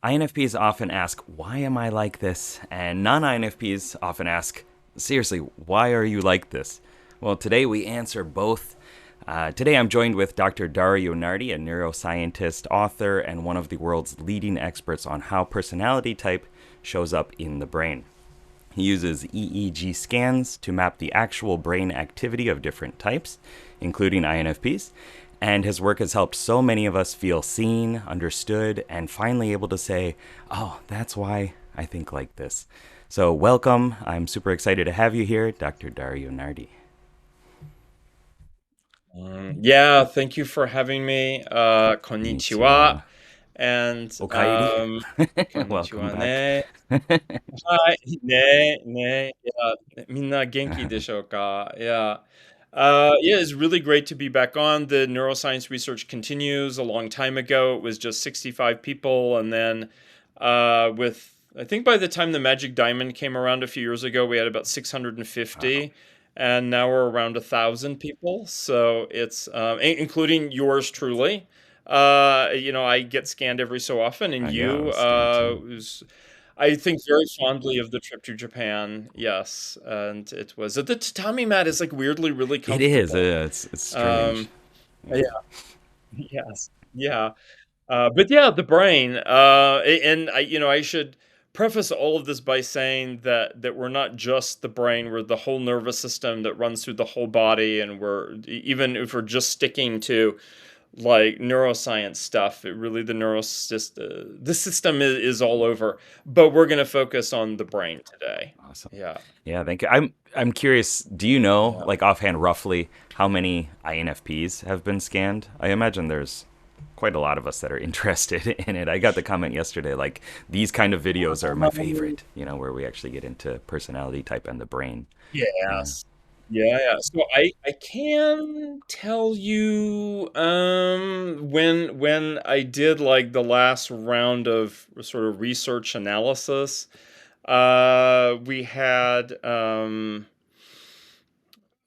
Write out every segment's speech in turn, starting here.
INFPs often ask, why am I like this? And non INFPs often ask, seriously, why are you like this? Well, today we answer both. Today I'm joined with Dr. Dario Nardi, a neuroscientist, author, and one of the world's leading experts on how personality type shows up in the brain. He uses EEG scans to map the actual brain activity of different types, including INFPs, and his work has helped so many of us feel seen, understood, and finally able to say, oh, that's why I think like this. So, welcome. I'm super excited to have you here, Dr. Dario Nardi. Yeah, thank you for having me. Konnichiwa. Konnichiwa. And Okaeri. Welcome konnichiwa back. ね。はい、ね、ね。Yeah, みんな元気でしょうか? Yeah. Yeah, it's really great to be back on. The neuroscience research continues. A long time ago, it was just 65 people. And then I think by the time the Magic Diamond came around a few years ago, we had about Wow. 650. And now we're around 1,000 people. So it's, including yours truly. I get scanned every so often, and Yeah, I you was scanned too. I think very fondly of the trip to Japan. Yes, and it was the tatami mat is like weirdly really It is. comfortable. It's strange. Um, Yeah. yeah, yes, yeah. But yeah, the brain. And I should preface all of this by saying that we're not just the brain; we're the whole nervous system that runs through the whole body, and even if we're just sticking to like neuroscience stuff. It really the system is all over, but we're going to focus on the brain today. Awesome. Yeah, Yeah, thank you. I'm curious, do you know, yeah. like offhand roughly, how many INFPs have been scanned? I imagine there's quite a lot of us that are interested in it. I got the comment yesterday, like these kind of videos are my Um, favorite, where we actually get into personality type and the brain. Yeah. yes. Yeah, yeah. So I can tell you when I did like the last round of sort of research analysis, we had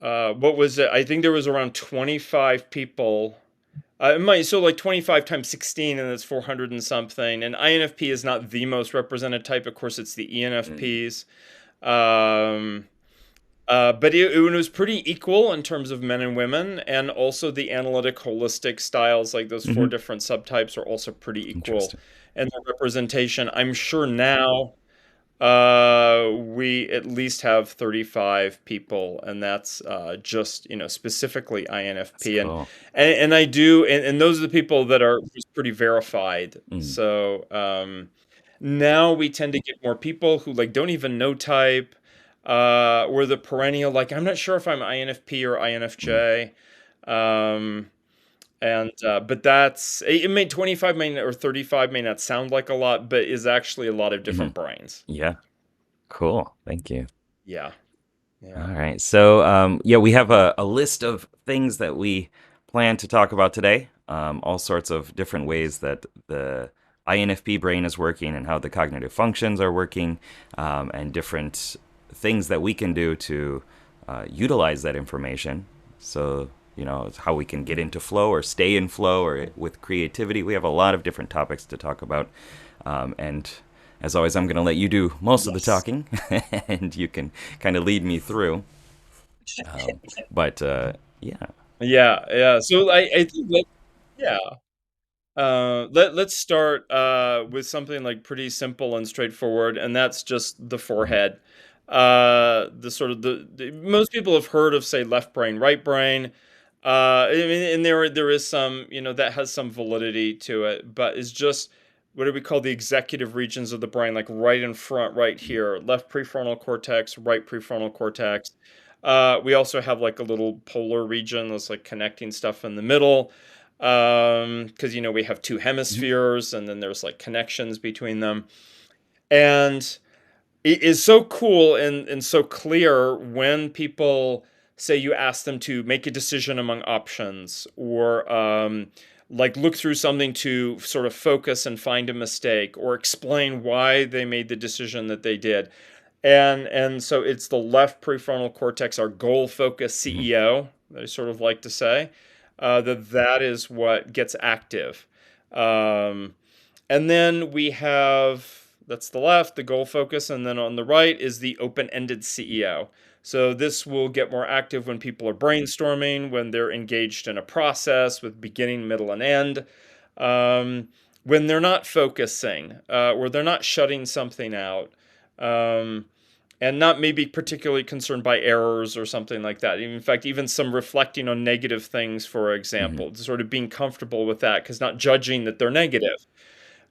what was it? I think there was around 25 people. So like 25 times 16, and it's 400 and something. And INFP is not the most represented type. Of course, it's the Mm. ENFPs. Um, but it was pretty equal in terms of men and women, and also the analytic holistic styles, like those four Hmm. different subtypes, are also pretty equal. Interesting. And the representation, I'm sure now we at least have 35 people, and that's just, specifically That's INFP. And cool. and I do, and those are the people that are just pretty verified. Mm. So now we tend to get more people who like don't even know type, or the perennial, like I'm not sure if I'm INFP or Mm. INFJ. Um, and but it may 25 may or 35 may not sound like a lot, but is actually a lot of Hmm. different brains. Yeah. Cool. Thank you. Yeah. All Yeah. right. So, yeah, we have a list of things that we plan to talk about today. All sorts of different ways that the INFP brain is working and how the cognitive functions are working, and different things that we can do to utilize that information. So, how we can get into flow or stay in flow or with creativity. We have a lot of different topics to talk about. And as always, I'm going to let you do most of the Yes. talking, and you can kind of lead me through. Um, but yeah. Yeah, yeah. So I think yeah. Let's start with something like pretty simple and straightforward, and that's just the Mhm. forehead. The sort of most people have heard of, say, left brain, right brain. I mean, and there is some, that has some validity to it, but it's just what do we call the executive regions of the brain, like right in front, right here, left prefrontal cortex, right prefrontal cortex. We also have like a little polar region that's like connecting stuff in the middle, because we have two Mhm. hemispheres, and then there's like connections between them. And it is so cool and so clear when people say you ask them to make a decision among options, or like look through something to sort of focus and find a mistake, or explain why they made the decision that they did. And so it's the left prefrontal cortex, our goal focus Mhm. CEO, I sort of like to say, that is what gets active. Um, And then we have, that's the left, the goal focus, and then on the right is the open-ended CEO. So this will get more active when people are brainstorming, when they're engaged in a process with beginning, middle, and end. When they're not focusing, or they're not shutting something out, and not maybe particularly concerned by errors or something like that. In fact, even some reflecting on negative things, for example, sort of being comfortable with that, because not judging that they're negative.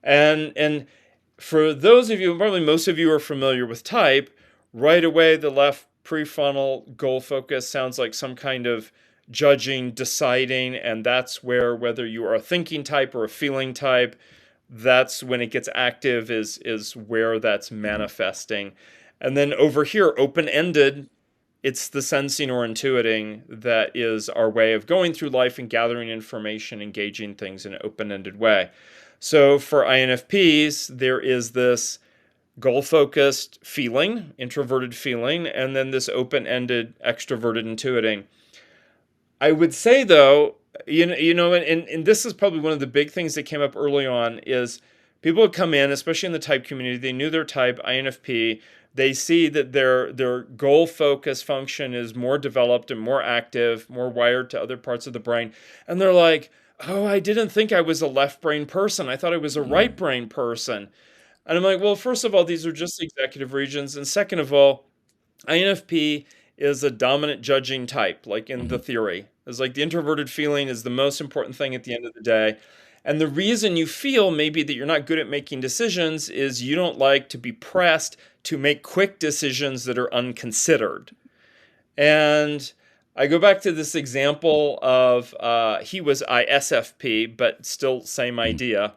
And for those of you, probably most of you are familiar with type, right away the left prefrontal goal focus sounds like some kind of judging, deciding, and that's where, whether you are a thinking type or a feeling type, that's when it gets active, is where that's manifesting. And then over here, open-ended, it's the sensing or intuiting that is our way of going through life and gathering information, engaging things in an open-ended way. So for INFPs, there is this goal-focused feeling, introverted feeling, and then this open-ended extroverted intuiting. I would say, though, and this is probably one of the big things that came up early on, is people would come in, especially in the type community, they knew their type, INFP, they see that their goal focus function is more developed and more active, more wired to other parts of the brain, and they're like, oh, I didn't think I was a left brain person. I thought I was a right brain person. And I'm like, well, first of all, these are just executive regions. And second of all, INFP is a dominant judging type, like in the theory. It's like the introverted feeling is the most important thing at the end of the day. And the reason you feel maybe that you're not good at making decisions is you don't like to be pressed to make quick decisions that are unconsidered. And I go back to this example of he was ISFP, but still same idea.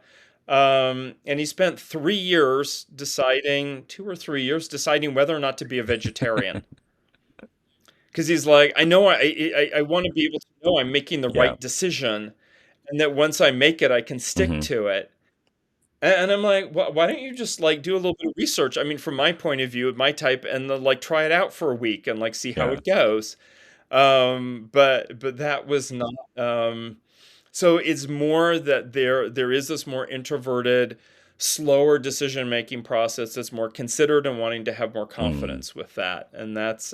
And he spent 3 years deciding, 2 or 3 years deciding whether or not to be a vegetarian. Because he's like, I know I want to be able to know I'm making the Yeah. right decision, and that once I make it, I can stick to it. And I'm like, why don't you just like do a little bit of research? I mean, from my point of view, my type, and then, like try it out for a week and like see how Yeah. it goes. But that was not. So it's more that there is this more introverted, slower decision making process that's more considered and wanting to have more confidence with that, and that's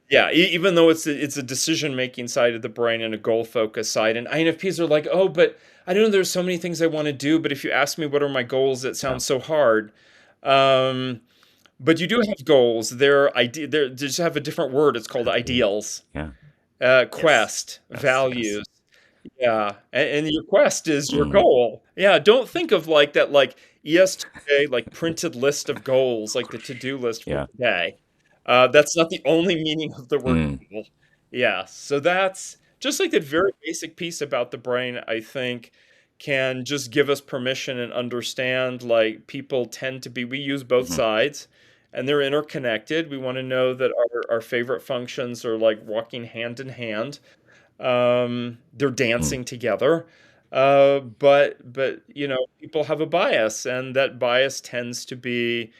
yeah. Even though it's a decision making side of the brain and a goal focus side, and INFPs are like, oh, but I don't know. There's so many things I want to do, but if you ask me what are my goals, it Yeah. sounds so hard. Um, but you do have goals. They just have a different word. It's called Ideal. ideals, Yeah. Yes. quest, Yes. Yes. values. Yeah, and your quest is your Mm. goal. Yeah, don't think of like that, like ESTJ, like printed list of goals, like the to-do list for Yeah. today. That's not the only meaning of the word Mm. goal. Yeah, so that's just like that very basic piece about the brain, I think, can just give us permission and understand like people tend to be, we use both Mhm. sides and they're interconnected. We want to know that our favorite functions are like walking hand in hand. They're Mm. dancing together. But people have a bias, and that bias tends to be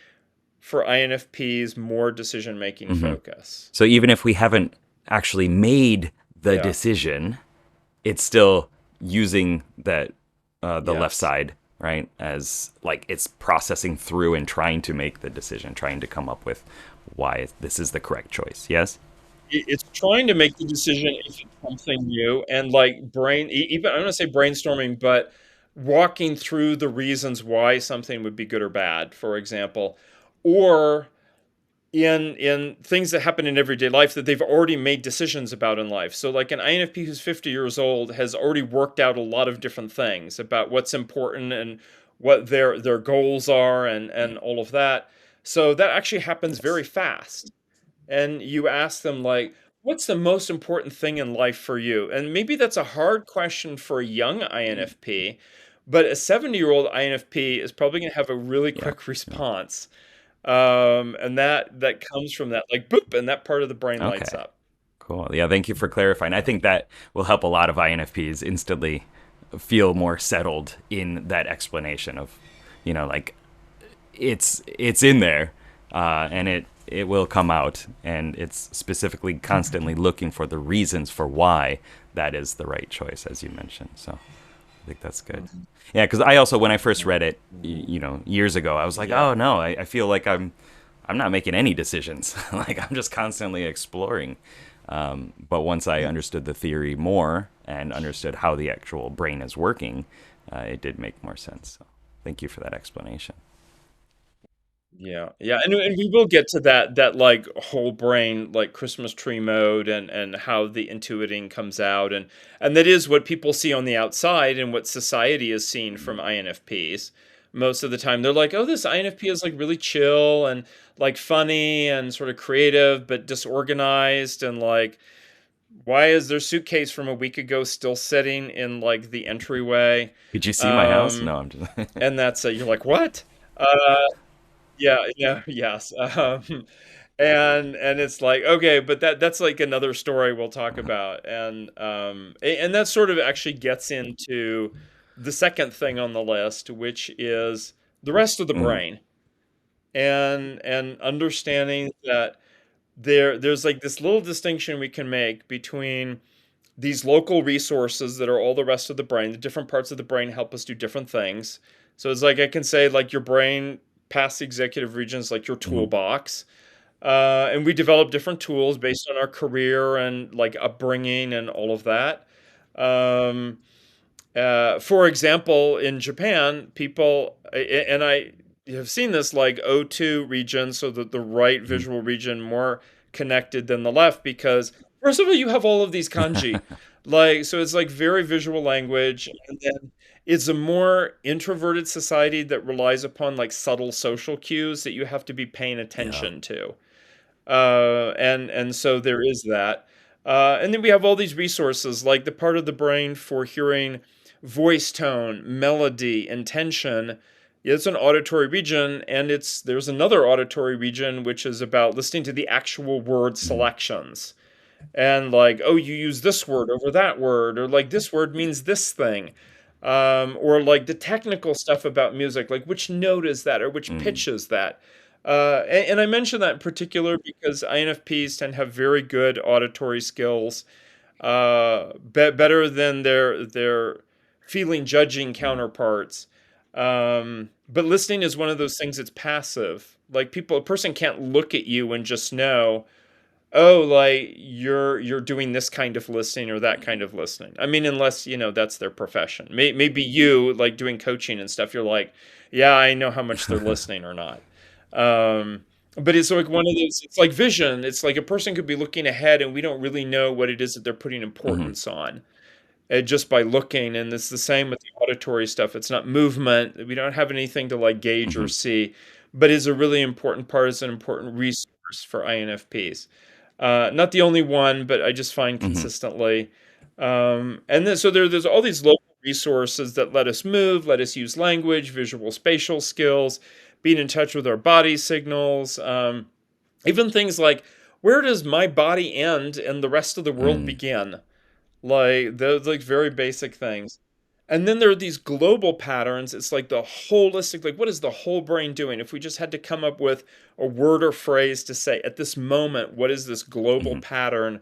for INFPs more decision making Mhm. focus. So even if we haven't actually made the Yeah. decision, it's still using that the left Yes. side, right? As like it's processing through and trying to make the decision, trying to come up with why this is the correct choice. Yes? It's trying to make the decision if it's something new, and like even I'm gonna say brainstorming, but walking through the reasons why something would be good or bad, for example, or in things that happen in everyday life that they've already made decisions about in life. So like an INFP who's 50 years old has already worked out a lot of different things about what's important and what their goals are and all of that. So that actually happens very Yes. fast. And you ask them like, what's the most important thing in life for you? And maybe that's a hard question for a young INFP, but a 70-year-old INFP is probably going to have a really Yeah. quick Yeah. response. And that comes from that like boop, and that part of the brain lights Okay. up. Cool. Yeah, thank you for clarifying. I think that will help a lot of INFPs instantly feel more settled in that explanation of, like it's in there, and it will come out, and it's specifically constantly looking for the reasons for why that is the right choice, as you mentioned. So I think that's good. Yeah, because I also, when I first read it, years ago, I was like, Yeah. oh no, I feel like I'm not making any decisions. Like I'm just constantly exploring. But once I understood the theory more and understood how the actual brain is working, it did make more sense. So thank you for that explanation. Yeah, yeah, and we will get to that, like, whole brain, like, Christmas tree mode and how the intuiting comes out, and that is what people see on the outside and what society has seen from INFPs. Most of the time, they're like, "Oh, this INFP is, like, really chill and, like, funny and sort of creative, but disorganized, and, like, why is their suitcase from a week ago still sitting in, like, the entryway?" Did you see my house? Um, No, I'm just. and that's, you're like, "What?" Uh yeah, yeah, yes, and it's like, okay, but that's, like, another story we'll talk about, and that sort of actually gets into the second thing on the list, which is the rest of the Mhm. brain, and understanding that there's, like, this little distinction we can make between these local resources that are all the rest of the brain. The different parts of the brain help us do different things. So it's like I can say, like, your brain past the executive regions, like your Mhm. toolbox. And we develop different tools based on our career and, like, upbringing and all of that. Um, for example, in Japan, people, and I have seen this, like, O2 region, so that the right Mhm. visual region more connected than the left, because first of all, you have all of these kanji, like, so it's like very visual language, and then it's a more introverted society that relies upon, like, subtle social cues that you have to be paying Yeah. attention to. And so there is that. And then we have all these resources, like the part of the brain for hearing voice tone, melody, intention. It's an auditory region, and there's another auditory region which is about listening to the actual word Mhm. selections. And, like, oh, you use this word over that word, or, like, this word means this thing. Or, like, the technical stuff about music, like which note is that or which Mhm. pitch is that. And I mention that in particular because INFPs tend to have very good auditory skills, better than their feeling judging Mhm. counterparts. But listening is one of those things that's passive. Like, a person can't look at you and just know, oh, like, you're doing this kind of listening or that kind of listening. I mean, unless, that's their profession. Maybe you, like, doing coaching and stuff, you're like, yeah, I know how much they're listening or not. But it's like one of those, it's like vision. It's like a person could be looking ahead and we don't really know what it is that they're putting Mhm. importance on, just by looking. And it's the same with the auditory stuff. It's not movement. We don't have anything to, like, gauge or Mhm. see, but is a really important part, is an important resource for INFPs. Not the only one, but I just find Mhm. consistently. And then so there's all these local resources that let us move, let us use language, visual spatial skills, being in touch with our body signals, even things like, where does my body end and the rest of the world Mhm. begin? Like those, like, very basic things. And then there are these global patterns. It's like the holistic, like, what is the whole brain doing? If we just had to come up with a word or phrase to say at this moment, what is this global Mhm. pattern?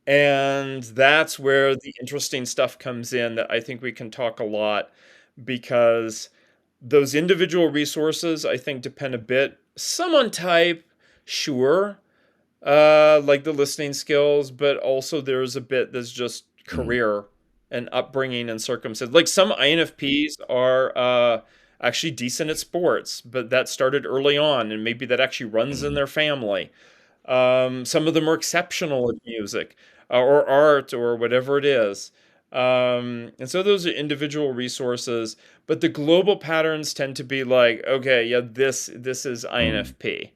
And that's where the interesting stuff comes in, that I think we can talk a lot, because those individual resources, I think, depend a bit, some on type, sure, like the listening skills, but also there's a bit that's just Mhm. career and upbringing and circumstance. Like, some INFPs are actually decent at sports, but that started early on, and maybe that actually runs in Mhm. their family. Some of them are exceptional at music, or art, or whatever it is. And so those are individual resources, but the global patterns tend to be like, okay, yeah, this is Mhm. INFP.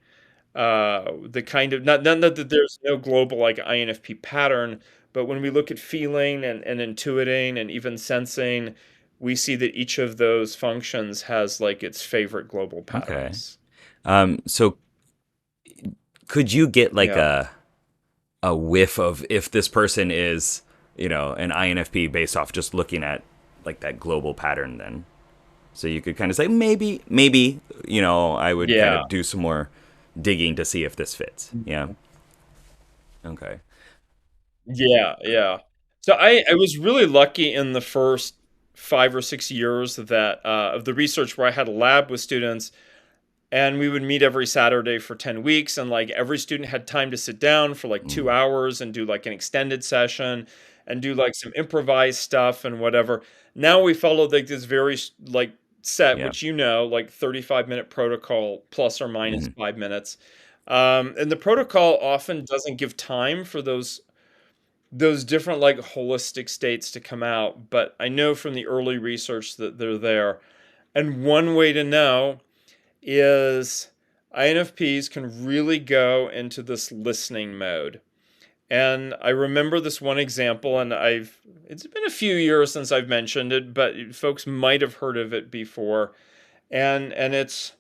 The kind of, not that there's no global, like, INFP pattern, but when we look at feeling and intuiting and even sensing, we see that each of those functions has, like, its favorite global Okay. patterns. So could you get like Yeah. a whiff of if this person is, an INFP based off just looking at like that global pattern then? So you could kind of say maybe, I would kind Yeah. of do some more digging to see if this fits. Yeah. Okay. Yeah, yeah. So I was really lucky in the first 5 or 6 years that of the research where I had a lab with students, and we would meet every Saturday for 10 weeks, and like every student had time to sit down for like 2 hours and do like an extended session and do like some improvised stuff and whatever. Now we follow like this very like set, Yeah. which like 35-minute protocol plus or minus Mhm. 5 minutes. And the protocol often doesn't give time for those different like holistic states to come out, but I know from the early research that they're there. And one way to know is INFPs can really go into this listening mode. And I remember this one example, and it's been a few years since I've mentioned it, but folks might have heard of it before. And it's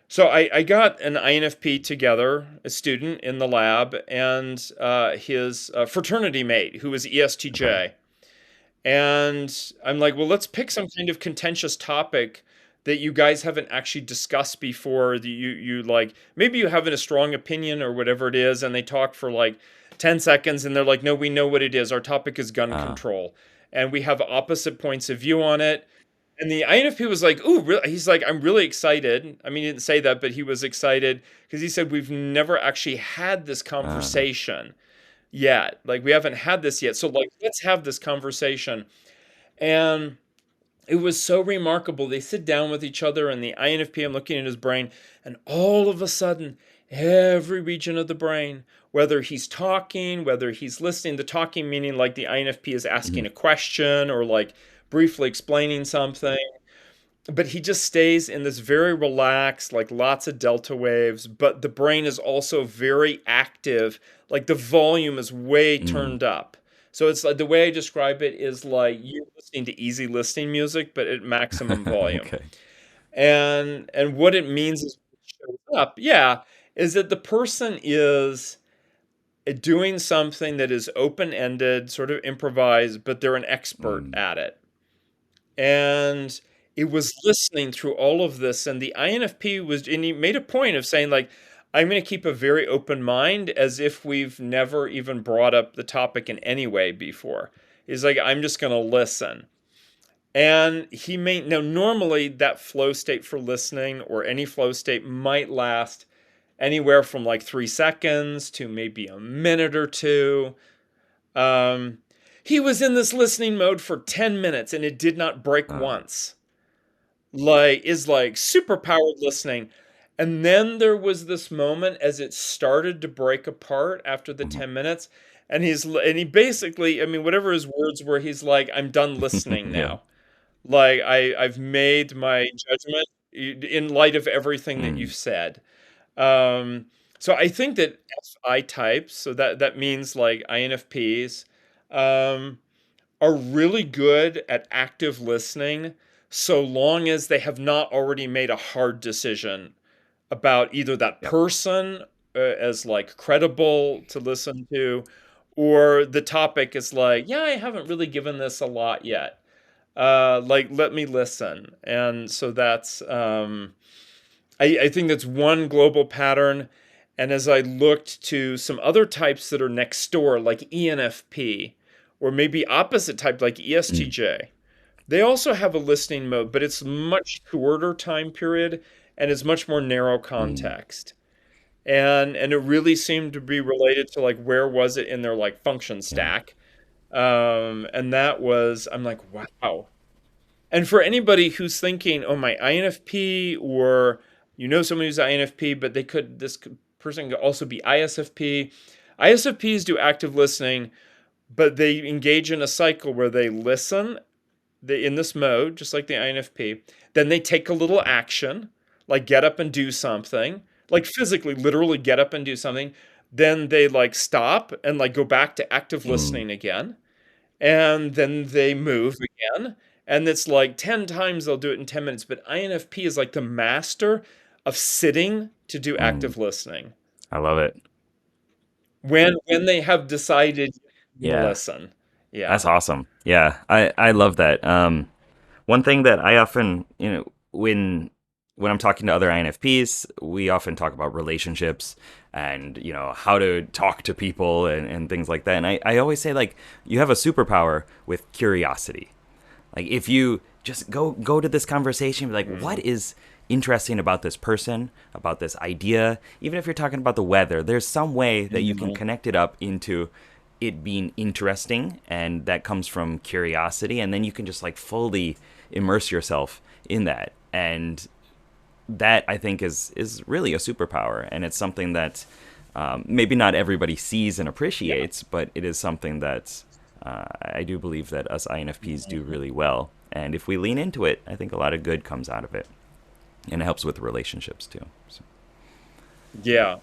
so I got an INFP together, a student in the lab, and his fraternity mate who was Okay. ESTJ. And I'm like, well, let's pick some kind of contentious topic that you guys haven't actually discussed before. That you like, maybe you have a strong opinion or whatever it is, and they talk for like 10 seconds and they're like, no, we know what it is. Our topic is gun Uh, control. And we have opposite points of view on it. And the INFP was like, "Ooh, really?" He's like, "I'm really excited." I mean, he didn't say that, but he was excited because he said, "We've never actually had this uh, conversation yet. Like, we haven't had this yet. So, like, let's have this conversation." And it was so remarkable. They sit down with each other, and the INFP, I'm looking at his brain, and all of a sudden, every region of the brain, whether he's talking, whether he's listening, the talking meaning like the INFP is asking mhm. a question or like briefly explaining something, but he just stays in this very relaxed, like lots of delta waves, but the brain is also very active. Like the volume is way Mm. turned up. So it's like the way I describe it is like you're listening to easy listening music, but at maximum volume. Okay. And what it means is when it shows up, yeah, is that the person is doing something that is open-ended, sort of improvised, but they're an expert Mm. at it. And it was listening through all of this, and the INFP was, and he made a point of saying like, I'm going to keep a very open mind as if we've never even brought up the topic in any way before. He's like, I'm just going to listen. And he may now normally that flow state for listening or any flow state might last anywhere from like 3 seconds to maybe a minute or two. Um, he was in this listening mode for 10 minutes and it did not break Uh, once. Like, is like super powered listening. And then there was this moment as it started to break apart after the mhm. 10 minutes. And he basically, I mean, whatever his words were, he's like, I'm done listening Yeah. now. Like, I've made my judgment in light of everything that Mm. you've said. Um, so I think that FI types, so that means like INFPs, um, are really good at active listening so long as they have not already made a hard decision about either that Yep. person as like credible to listen to, or the topic is like, yeah, I haven't really given this a lot yet. Like, let me listen. And so I think that's one global pattern. And as I looked to some other types that are next door, like ENFP, or maybe opposite type like Mm. ESTJ, they also have a listening mode, but it's much shorter time period and it's much more narrow Mm. context. And it really seemed to be related to like where was it in their like function Yeah. stack. And that was, I'm like, wow. And for anybody who's thinking, oh, my INFP, or someone who's INFP, but person could also be ISFP. ISFPs do active listening, but they engage in a cycle where they listen in this mode, just like the INFP. Then they take a little action, like get up and do something, like physically, literally get up and do something. Then they like stop and like go back to active Mm. listening again, and then they move again. And it's like 10 times they'll do it in 10 minutes. But INFP is like the master of sitting to do Mm. active listening I love it. when they have decided to Yeah. listen. Yeah. That's awesome. Yeah. I love that. One thing that I often, when I'm talking to other INFPs, we often talk about relationships and, how to talk to people and things like that. And I always say, like, you have a superpower with curiosity. Like if you just go to this conversation, be like, what Mm. is interesting about this person, about this idea? Even if you're talking about the weather, there's some way that you can Mhm. connect it up into it being interesting, and that comes from curiosity, and then you can just like fully immerse yourself in that. And that I think is really a superpower, and it's something that maybe not everybody sees and Yeah. appreciates, but it is something that I do believe that us INFPs do Mhm. really well. And if we lean into it, I think a lot of good comes out of it, and it helps with relationships too. So. Yeah.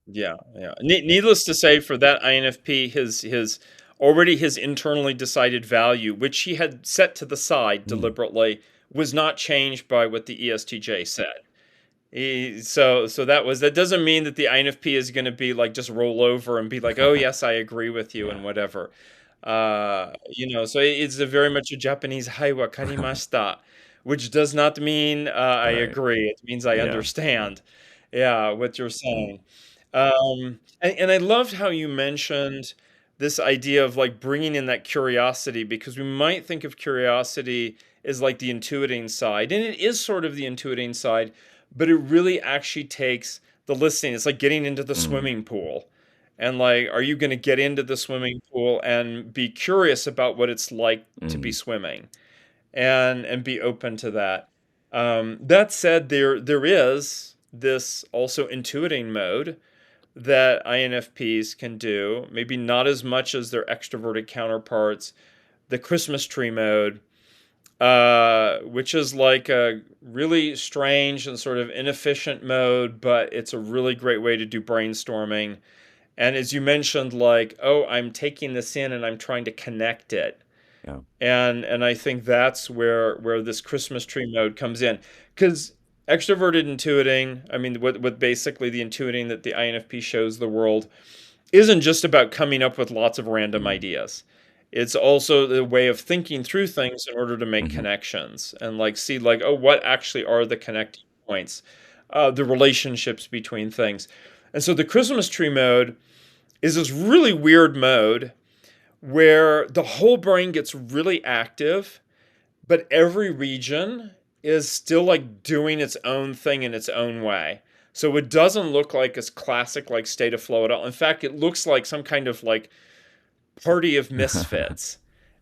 Yeah, yeah. Needless to say, for that INFP, his internally decided value, which he had set to the side Mm. deliberately, was not changed by what the ESTJ said. So that doesn't mean that the INFP is going to be like just roll over and be like, oh yes, I agree with you Yeah. and whatever. So it's a very much a Japanese "Hai wa karimashita," which does not mean I Right. agree. It means I Yeah. understand. Yeah, what you're Mm. saying. And I loved how you mentioned this idea of like bringing in that curiosity, because we might think of curiosity as like the intuiting side, and it is sort of the intuiting side, but it really actually takes the listening. It's like getting into the Mm. swimming pool. And like, are you going to get into the swimming pool and be curious about what it's like to be Mm. swimming, and be open to that? That said, there is this also intuiting mode that INFPs can do, maybe not as much as their extroverted counterparts. The Christmas tree mode, which is like a really strange and sort of inefficient mode, but it's a really great way to do brainstorming. And as you mentioned, like, oh, I'm taking this in and I'm trying to connect it. Yeah. And I think that's where this Christmas tree mode comes in. Because extroverted intuiting, I mean, what basically the intuiting that the INFP shows the world isn't just about coming up with lots of random Mm. ideas. It's also the way of thinking through things in order to make Hmm. connections and like see like, oh, what actually are the connecting points, the relationships between things. And so the Christmas tree mode is this really weird mode where the whole brain gets really active, but every region is still like doing its own thing in its own way. So it doesn't look like a classic like state of flow at all. In fact, it looks like some kind of like party of misfits.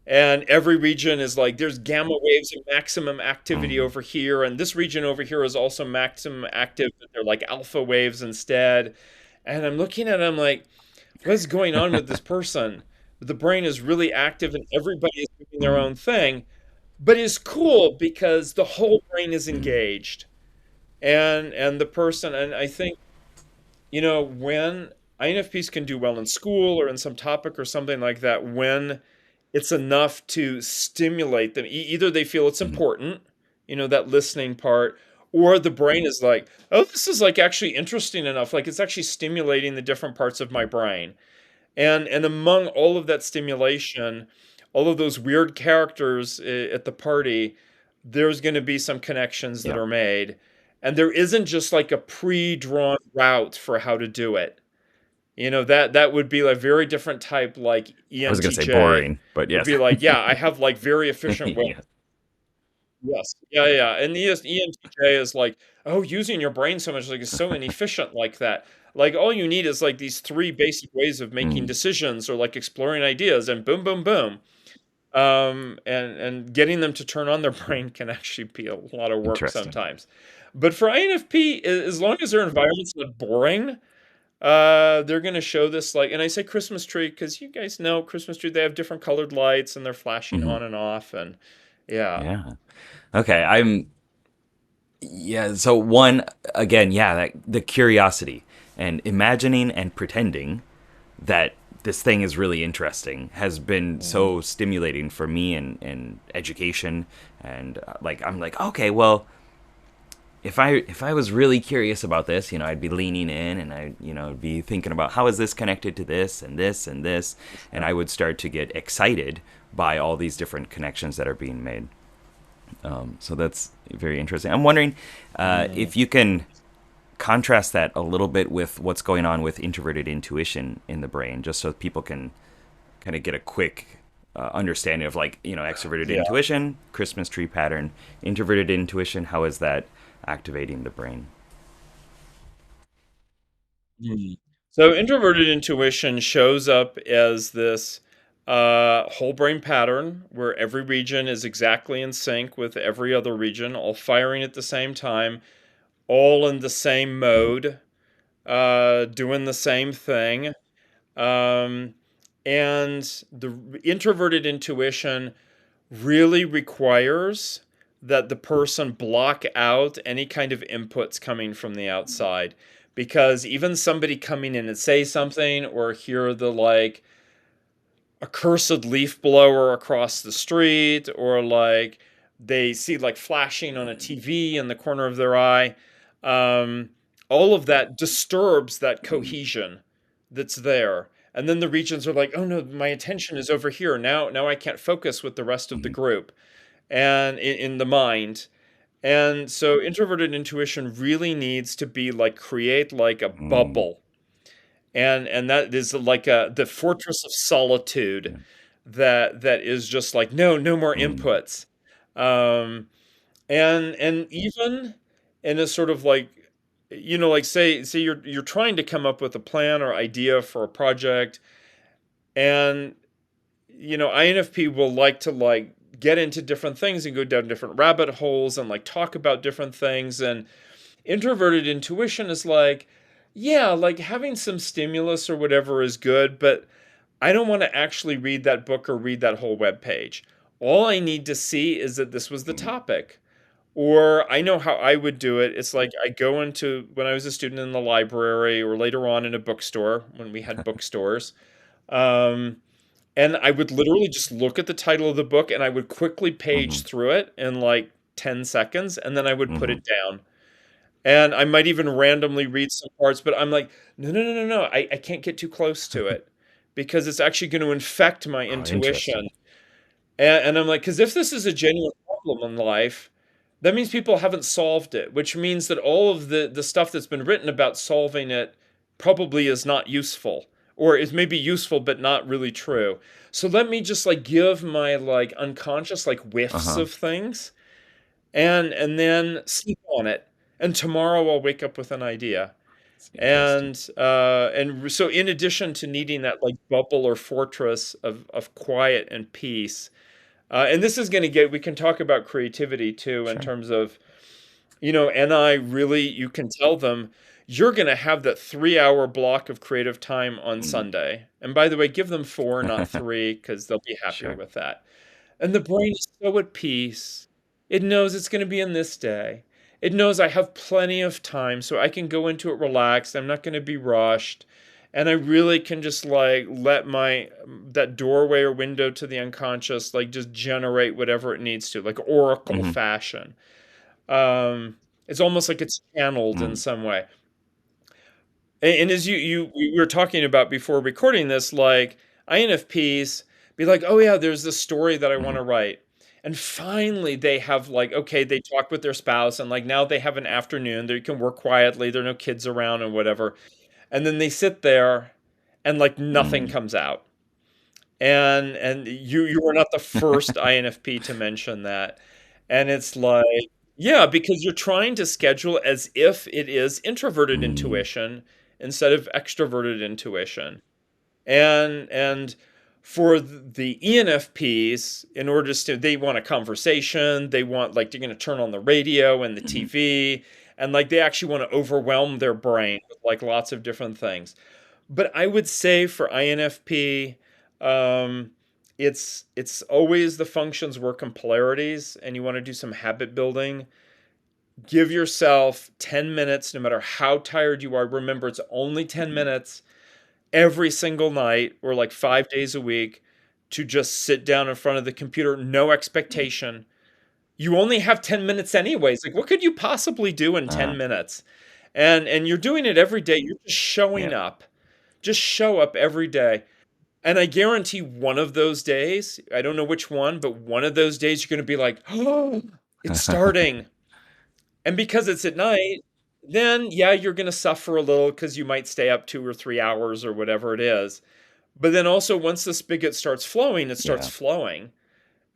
And every region is like there's gamma waves and maximum activity Mm. over here, and this region over here is also maximum active, but they're like alpha waves instead. And I'm looking at it, I'm like, what's going on with this person? The brain is really active and everybody is doing their Mm. own thing, but it's cool because the whole brain is Mm. engaged. And the person, and I think, when INFPs can do well in school or in some topic or something like that, when it's enough to stimulate them. Either they feel it's Mm. important, that listening part, or the brain is like, oh, this is like actually interesting enough. Like it's actually stimulating the different parts of my brain. And among all of that stimulation, all of those weird characters at the party, there's going to be some connections that Yeah. are made. And there isn't just like a pre-drawn route for how to do it. That would be a very different type, like I was gonna say ENTJ boring, but would yes. be like, yeah, I have like very efficient way. Yes. Yes. Yeah, yeah. And the ENTJ is like, oh, using your brain so much like is so inefficient like that. Like all you need is like these three basic ways of making Mm. decisions or like exploring ideas and boom, boom, boom. And getting them to turn on their brain can actually be a lot of work Interesting. sometimes. But for INFP, as long as their environment's not boring, they're gonna show this like, and I say Christmas tree because you guys know Christmas tree. They have different colored lights and they're flashing Hmm. on and off, and yeah. Yeah. Okay. Yeah. So one again, yeah, that the curiosity and imagining and pretending that this thing is really interesting has been Mhm. so stimulating for me in education, and like I'm like, okay, well, if I was really curious about this, I'd be leaning in, and be thinking about how is this connected to this and this and this, and I would start to get excited by all these different connections that are being made. So that's very interesting. I'm wondering Mm. if you can contrast that a little bit with what's going on with introverted intuition in the brain, just so people can kind of get a quick understanding of like extroverted Yeah. intuition, Christmas tree pattern, introverted intuition. How is that activating the brain? Hmm. So introverted intuition shows up as this whole brain pattern where every region is exactly in sync with every other region, all firing at the same time, all in the same Mhm. mode, doing the same thing. Um, and the introverted intuition really requires that the person block out any kind of inputs coming from the outside, because even somebody coming in and say something or hear the like a cursed leaf blower across the street, or like they see like flashing on a TV in the corner of their eye, um, all of that disturbs that cohesion that's there. And then the regions are like, oh no, my attention is over here now, I can't focus with the rest of the Mhm. group and in the mind. And so introverted intuition really needs to be like create like a Mm. bubble. And that is like the fortress of solitude Yeah. that is just like no more Mm. inputs. Um and even in a sort of like, like say you're trying to come up with a plan or idea for a project, and INFP will like to like get into different things and go down different rabbit holes and like talk about different things. And introverted intuition is like, yeah, like having some stimulus or whatever is good, but I don't want to actually read that book or read that whole web page. All I need to see is that this was the Mm. topic. Or I know how I would do it. It's like I go into when I was a student in the library or later on in a bookstore when we had bookstores. Um, and I would literally just look at the title of the book and I would quickly page Mhm. through it in like 10 seconds and then I would put Mhm. it down. And I might even randomly read some parts, but I'm like, no, no, no, no, no. I can't get too close to it because it's actually going to infect my Oh, intuition. interesting. And I'm like, because if this is a genuine problem in life, that means people haven't solved it, which means that all of the stuff that's been written about solving it probably is not useful, or is maybe useful but not really true. So let me just like give my like unconscious like Uh whiffs huh. of things and then sleep on it. And tomorrow I'll wake up with an idea. It's interesting. And so in addition to needing that like bubble or fortress of quiet and peace, and this is going to get, we can talk about creativity too, in Sure. terms of, and I really, you can tell them, you're going to have that 3 hour block of creative time on Mm. Sunday. And by the way, give them four, not three, because they'll be happier Sure. with that. And the brain is so at peace. It knows it's going to be in this day. It knows I have plenty of time, so I can go into it relaxed. I'm not going to be rushed. And I really can just like let my that doorway or window to the unconscious like just generate whatever it needs to, like oracle Mhm. fashion. Um, it's almost like it's channeled in Mm. some way. And as you we were talking about before recording this, like INFPs be like, oh yeah, there's this story that I want Mhm. to write. And finally they have like, okay, they talk with their spouse and like now they have an afternoon, they can work quietly, there are no kids around and whatever. And then they sit there and like nothing Mm. comes out. And you were not the first INFP to mention that. And it's like, yeah, because you're trying to schedule as if it is introverted Mm. intuition instead of extroverted intuition. And for the ENFPs, in order to, they want a conversation, they want like they're going to turn on the radio and the Mhm. TV, and like they actually want to overwhelm their brain with like lots of different things. But I would say for INFP, um, it's always the functions, work, and polarities, and you want to do some habit building. Give yourself 10 minutes, no matter how tired you are. Remember, it's only 10 Mhm. minutes every single night or like 5 days a week to just sit down in front of the computer, no Mm. expectation. You only have 10 minutes anyways. Like, what could you possibly do in 10 Uh, minutes? And you're doing it every day. You're just showing yeah. up. Just show up every day. And I guarantee one of those days, I don't know which one, but one of those days you're going to be like, oh, it's starting. And because it's at night, then yeah, you're going to suffer a little because you might stay up 2 or 3 hours or whatever it is. But then also once the spigot starts flowing, it starts Yeah. flowing.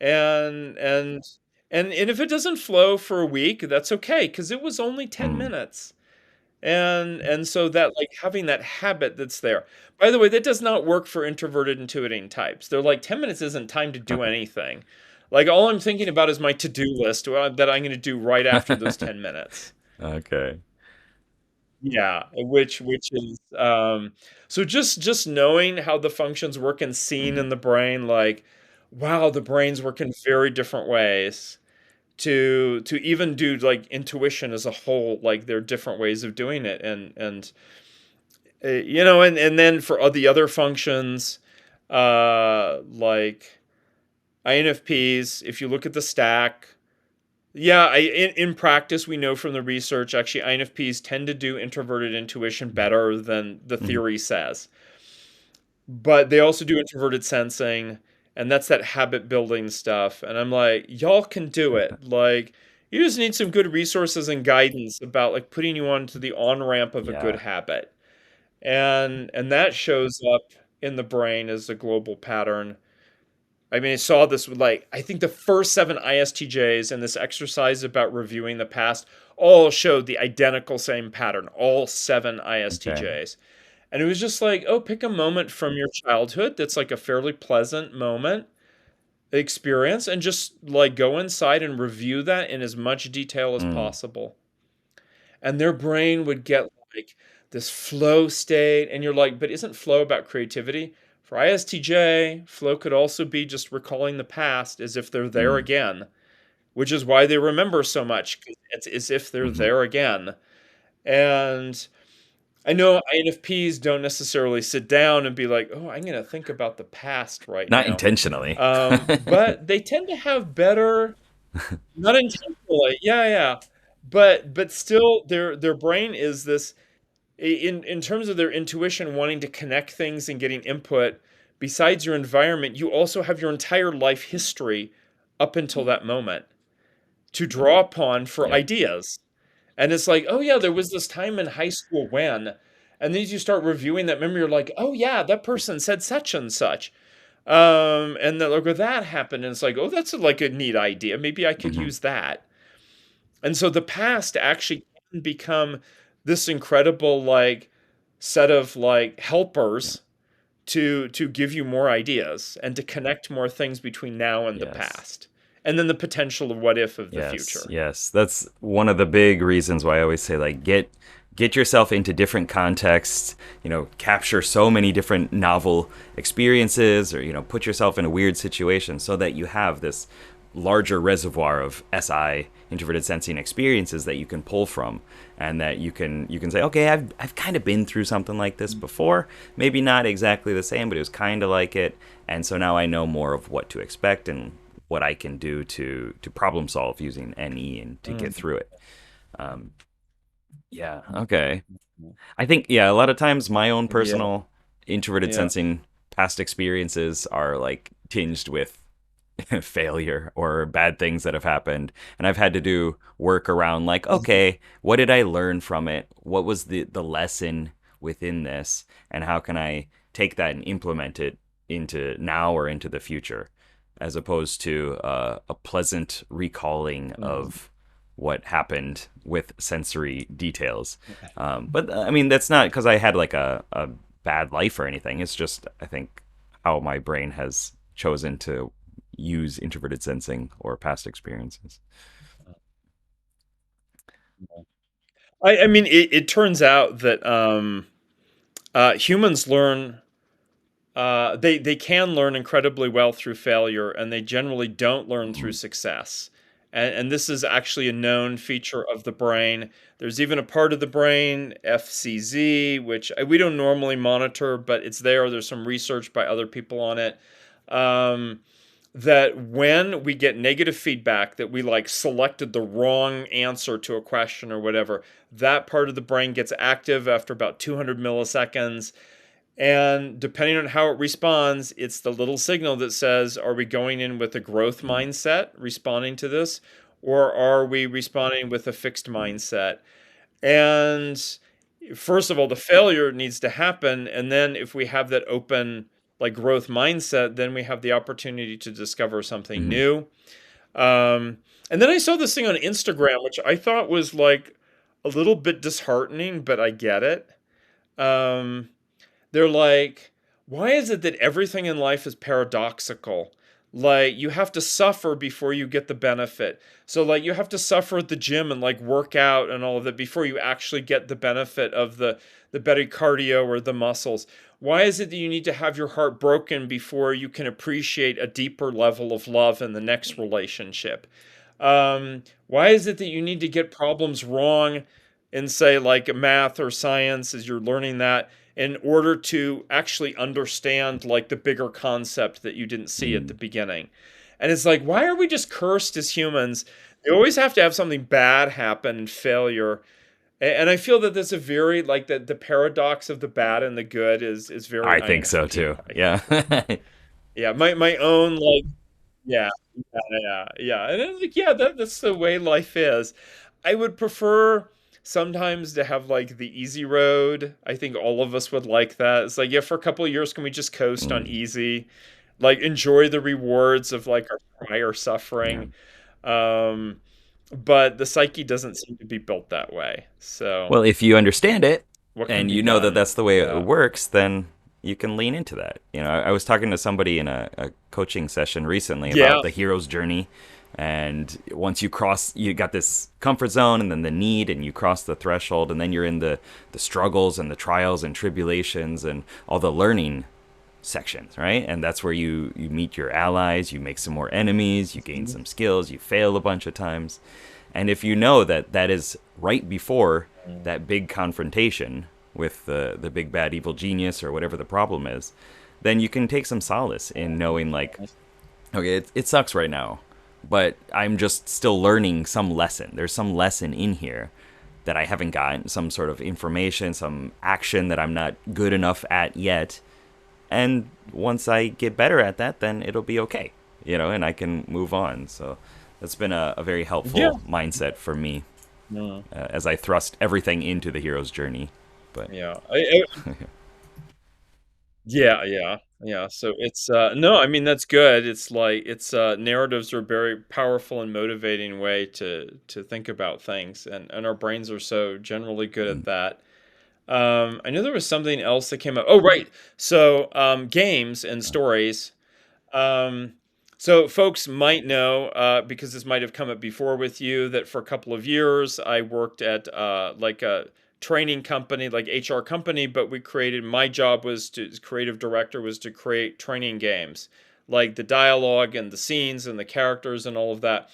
And and and if it doesn't flow for a week, that's okay because it was only 10 Mm. minutes. And so that like having that habit that's there. By the way, that does not work for introverted intuiting types. They're like 10 minutes isn't time to do anything. Like all I'm thinking about is my to-do list that I'm going to do right after those 10 minutes. Okay. Yeah, which is so just knowing how the functions work and seeing Mhm. in the brain like wow, the brains work in very different ways to even do like intuition as a whole, like there are different ways of doing it and and then for all the other functions like INFPs, if you look at the stack, yeah, in practice, we know from the research, actually, INFPs tend to do introverted intuition better than the Mhm. theory says. But they also do introverted sensing, and that's that habit building stuff. And I'm like, y'all can do it. Like, you just need some good resources and guidance about like putting you onto the on ramp of a good Yeah. habit. And that shows up in the brain as a global pattern. I mean, I saw this with like, I think the first seven ISTJs and this exercise about reviewing the past all showed the identical same pattern, all seven Okay. ISTJs. And it was just like, oh, pick a moment from your childhood that's like a fairly pleasant moment experience and just like go inside and review that in as much detail as Mm. possible. And their brain would get like this flow state. And you're like, but isn't flow about creativity? For ISTJ, flow could also be just recalling the past as if they're there Mm. again, which is why they remember so much. 'Cause it's as if they're Mhm. there again. And I know INFPs don't necessarily sit down and be like, oh, I'm going to think about the past right Not now. intentionally. But they tend to have better, not intentionally, yeah, yeah, but still, their brain is this in terms of their intuition, wanting to connect things and getting input. Besides your environment, you also have your entire life history up until that moment to draw upon for Yep. ideas. And it's like, oh yeah, there was this time in high school when, and then you start reviewing that memory, you're like, oh yeah, that person said such and such. And then look, that happened, and it's like, oh, that's like a neat idea. Maybe I could Mhm. use that. And so the past actually can become this incredible like set of like Yeah. helpers to give you more ideas and to connect more things between now and the Yes. past. And then the potential of what if of the Yes, future. yes. That's one of the big reasons why I always say like get yourself into different contexts, capture so many different novel experiences or put yourself in a weird situation so that you have this larger reservoir of SI introverted sensing experiences that you can pull from and that you can say, okay, I've kind of been through something like this before, maybe not exactly the same, but it was kind of like it, and so now I know more of what to expect and what I can do to problem solve using NE and to get Mm. through it. Um, yeah, okay. I think, yeah, a lot of times my own Yeah, personal introverted yeah. sensing past experiences are like tinged with failure or bad things that have happened. And I've had to do work around like, okay, what did I learn from it? What was the lesson within this? And how can I take that and implement it into now or into the future? As opposed to a pleasant recalling Mhm. of what happened with sensory details. But I mean, that's not because I had like a bad life or anything. It's just, I think, how my brain has chosen to use introverted sensing or past experiences. I mean, it turns out that humans learn. They can learn incredibly well through failure, and they generally don't learn through Mm. success. And this is actually a known feature of the brain. There's even a part of the brain, FCZ, which we don't normally monitor, but it's there. There's some research by other people on it. Um, that when we get negative feedback that we like selected the wrong answer to a question or whatever, that part of the brain gets active after about 200 milliseconds. And depending on how it responds, it's the little signal that says, are we going in with a growth Mm. mindset responding to this? Or are we responding with a fixed mindset? And first of all, the failure needs to happen. And then if we have that open, like growth mindset, then we have the opportunity to discover something Hmm. new. And then I saw this thing on Instagram, which I thought was like a little bit disheartening, but I get it. Um, they're like, why is it that everything in life is paradoxical? Like, you have to suffer before you get the benefit. So, like, you have to suffer at the gym and like work out and all of that before you actually get the benefit of the better cardio or the muscles. Why is it that you need to have your heart broken before you can appreciate a deeper level of love in the next relationship? Why is it that you need to get problems wrong in, say, like math or science as you're learning that in order to actually understand like the bigger concept that you didn't see at the Mm. beginning? And it's like, why are we just cursed as humans? You always have to have something bad happen and failure. And I feel that there's a very like the paradox of the bad and the good is very I think so INFP, too. I Yeah. think. Yeah, my own like yeah, yeah. And it's like, yeah, that's the way life is. I would prefer sometimes to have like the easy road. I think all of us would like that. It's like, yeah, for a couple of years, can we just coast on Mm. easy? Like enjoy the rewards of like our prior Yeah. suffering. Um, but the psyche doesn't seem to be built that way. So Well, if you understand it what can and be you know that done? that's the way it Yeah. works, then you can lean into that. I was talking to somebody in a coaching session recently Yeah. about the hero's journey. And once you got this comfort zone and then the need, and you cross the threshold, and then you're in the struggles and the trials and tribulations and all the learning sections, right? And that's where you meet your allies, you make some more enemies, you gain some skills, you fail a bunch of times. And if you know that that is right before that big confrontation with the big bad evil genius or whatever the problem is, then you can take some solace in knowing like, okay, it sucks right now, but I'm just still learning some lesson. There's some lesson in here that I haven't gotten, some sort of information, some action that I'm not good enough at yet. And once I get better at that, then it'll be okay, and I can move on. So that's been a very Yeah. helpful mindset for me Mm, as I thrust everything into the hero's journey. But yeah. Yeah. So it's no, I mean that's good. It's like it's narratives are a very powerful and motivating way to think about things, and our brains are so generally good at that. I knew there was something else that came up. Oh, right. So games and stories. Um, so folks might know, because this might have come up before with you, that for a couple of years I worked at like a training company, like HR company, but my job was to, as creative director, was to create training games, like the dialogue and the scenes and the characters and all of that.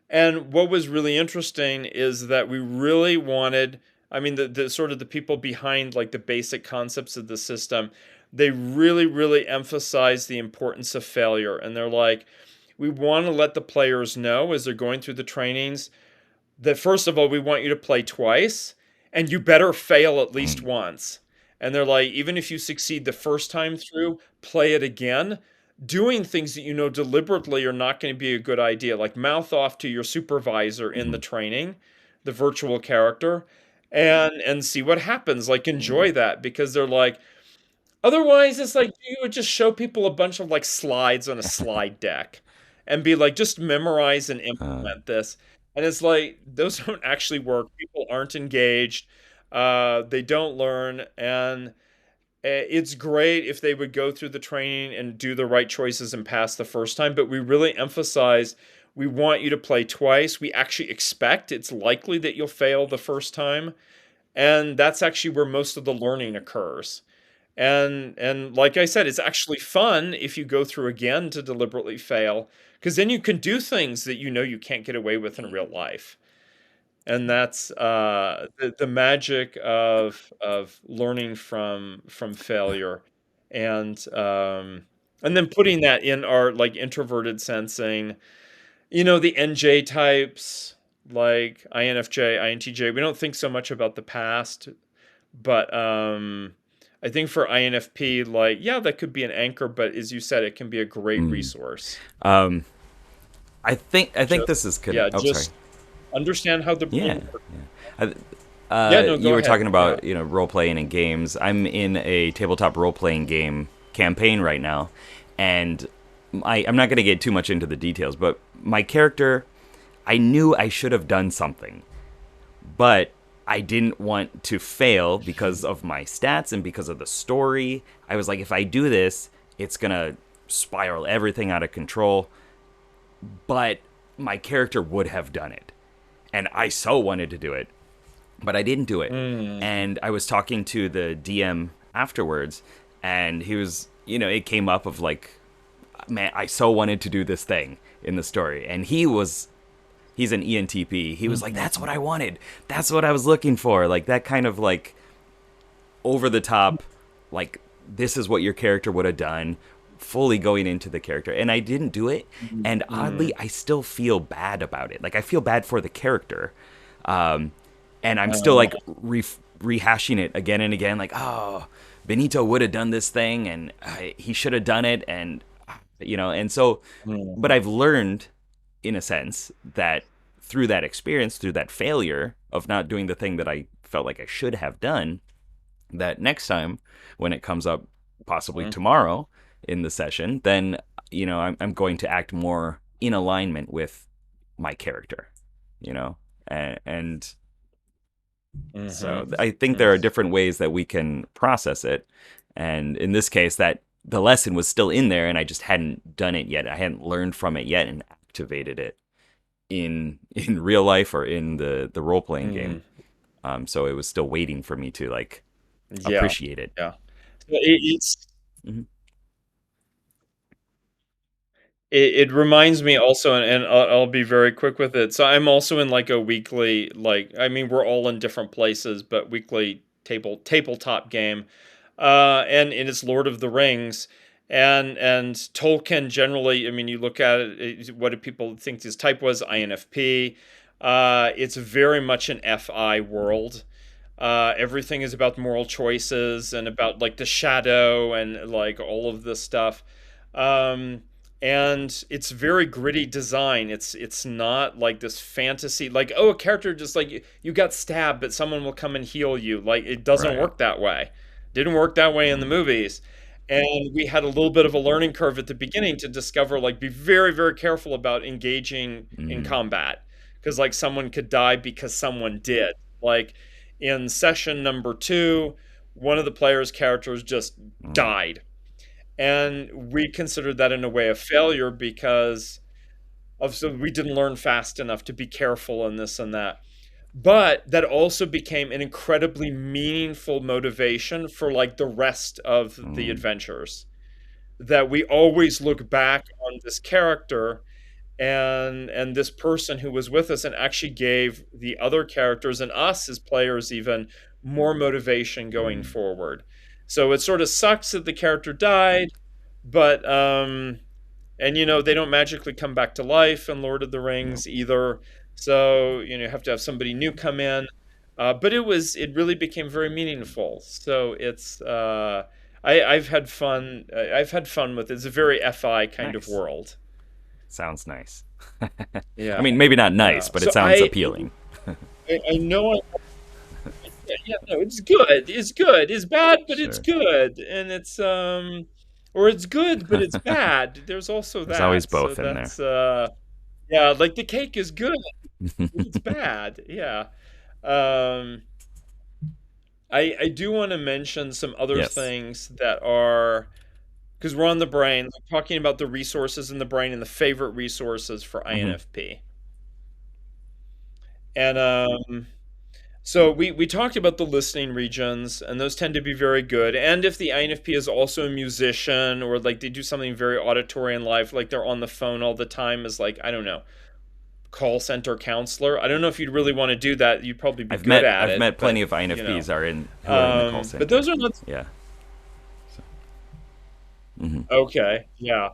And what was really interesting is that we really wanted, I mean, the sort of the people behind like the basic concepts of the system, they really, really emphasize the importance of failure. And they're like, we want to let the players know as they're going through the trainings that first of all, we want you to play twice and you better fail at least once. And they're like, even if you succeed the first time through, play it again. Doing things that you know deliberately are not going to be a good idea, like mouth off to your supervisor in the training, the virtual character, and see what happens. Like enjoy that because they're like, otherwise, it's like you would just show people a bunch of like slides on a slide deck and be like, just memorize and implement this. And it's like, those don't actually work. People aren't engaged. They don't learn. And it's great if they would go through the training and do the right choices and pass the first time. But we really emphasize we want you to play twice. We actually expect it's likely that you'll fail the first time. And that's actually where most of the learning occurs. And like I said, it's actually fun if you go through again to deliberately fail, because then you can do things that you know you can't get away with in real life. And that's the magic of learning from failure, and then putting that in our like introverted sensing, the NJ types like INFJ, INTJ. We don't think so much about the past, but I think for INFP, like, yeah, that could be an anchor, but as you said, it can be a great resource. um, I think Just, this is yeah, oh, sorry. just understand how the Yeah. brain works. I, Yeah, no, you go were ahead. talking Yeah. about role playing and games. I'm in a tabletop role playing game campaign right now, and I'm not going to get too much into the details, but my character, I knew I should have done something, but I didn't want to fail because of my stats and because of the story. I was like, if I do this, it's going to spiral everything out of control. But my character would have done it. And I so wanted to do it, but I didn't do it. Mm. And I was talking to the DM afterwards, and he was, it came up of like, man, I so wanted to do this thing in the story. And he's an ENTP. He was like, that's what I wanted. That's what I was looking for. Like that kind of like over the top, like this is what your character would have done, fully going into the character. And I didn't do it. And oddly, I still feel bad about it. Like I feel bad for the character. And I'm still like rehashing it again and again. Like, oh, Benito would have done this thing and he should have done it. And, and so, but I've learned in a sense that through that experience, through that failure of not doing the thing that I felt like I should have done, that next time when it comes up, possibly tomorrow in the session, then I'm going to act more in alignment with my character, and so I think there are different ways that we can process it, and in this case, that the lesson was still in there, and I just hadn't done it yet. I hadn't learned from it yet and activated it in real life or in the role playing game. So it was still waiting for me to like Yeah, appreciate it. yeah. It's Mhm. it reminds me also, and I'll be very quick with it. So I'm also in like a weekly, like I mean, we're all in different places, but weekly tabletop game, and it's Lord of the Rings, and Tolkien generally. I mean, you look at it, what do people think his type was? INFP. It's very much an FI world. Everything is about moral choices and about like the shadow and like all of this stuff. Um, and it's very gritty design. It's not like this fantasy like, oh, a character just like you got stabbed but someone will come and heal you. Like it doesn't Right. work that way. Didn't work that way in the movies. And we had a little bit of a learning curve at the beginning to discover like be very very careful about engaging in Mm. combat because like someone could die because someone did. Like in session number 2, one of the players' characters just Mm. died, and we considered that in a way a failure because of so we didn't learn fast enough to be careful and this and that. But that also became an incredibly meaningful motivation for like the rest of the Mm. adventures, that we always look back on this character and this person who was with us and actually gave the other characters and us as players even more motivation going Mm. forward. So it sort of sucks that the character died, but and they don't magically come back to life in Lord of the No. Rings either. So you have to have somebody new come in. But it really became very meaningful. So I've had fun. I've had fun with it. It's a very FI kind of Nice. world. Sounds nice. I Yeah, mean, maybe not nice, yeah. but it So sounds appealing. I know yeah, no, it's good. It's good. It's bad, but it's Sure. good. And or it's good, but it's bad. There's also There's always that. So both in there. that's yeah, like the cake is good, but it's bad. Yeah. Um I do want to mention some other Yes. things that are because we're on the brain, like talking about the resources in the brain and the favorite resources for Hmm. INFP. And so we talked about the listening regions, and those tend to be very good. And if the INFP is also a musician, or like they do something very auditory in life, like they're on the phone all the time, as like I don't know, call center counselor. I don't know if you'd really want to do that. You'd probably be good at I've it, met but plenty of you know, INFPs who are in the call but center. those are not Yeah. Hmm. okay. Yeah.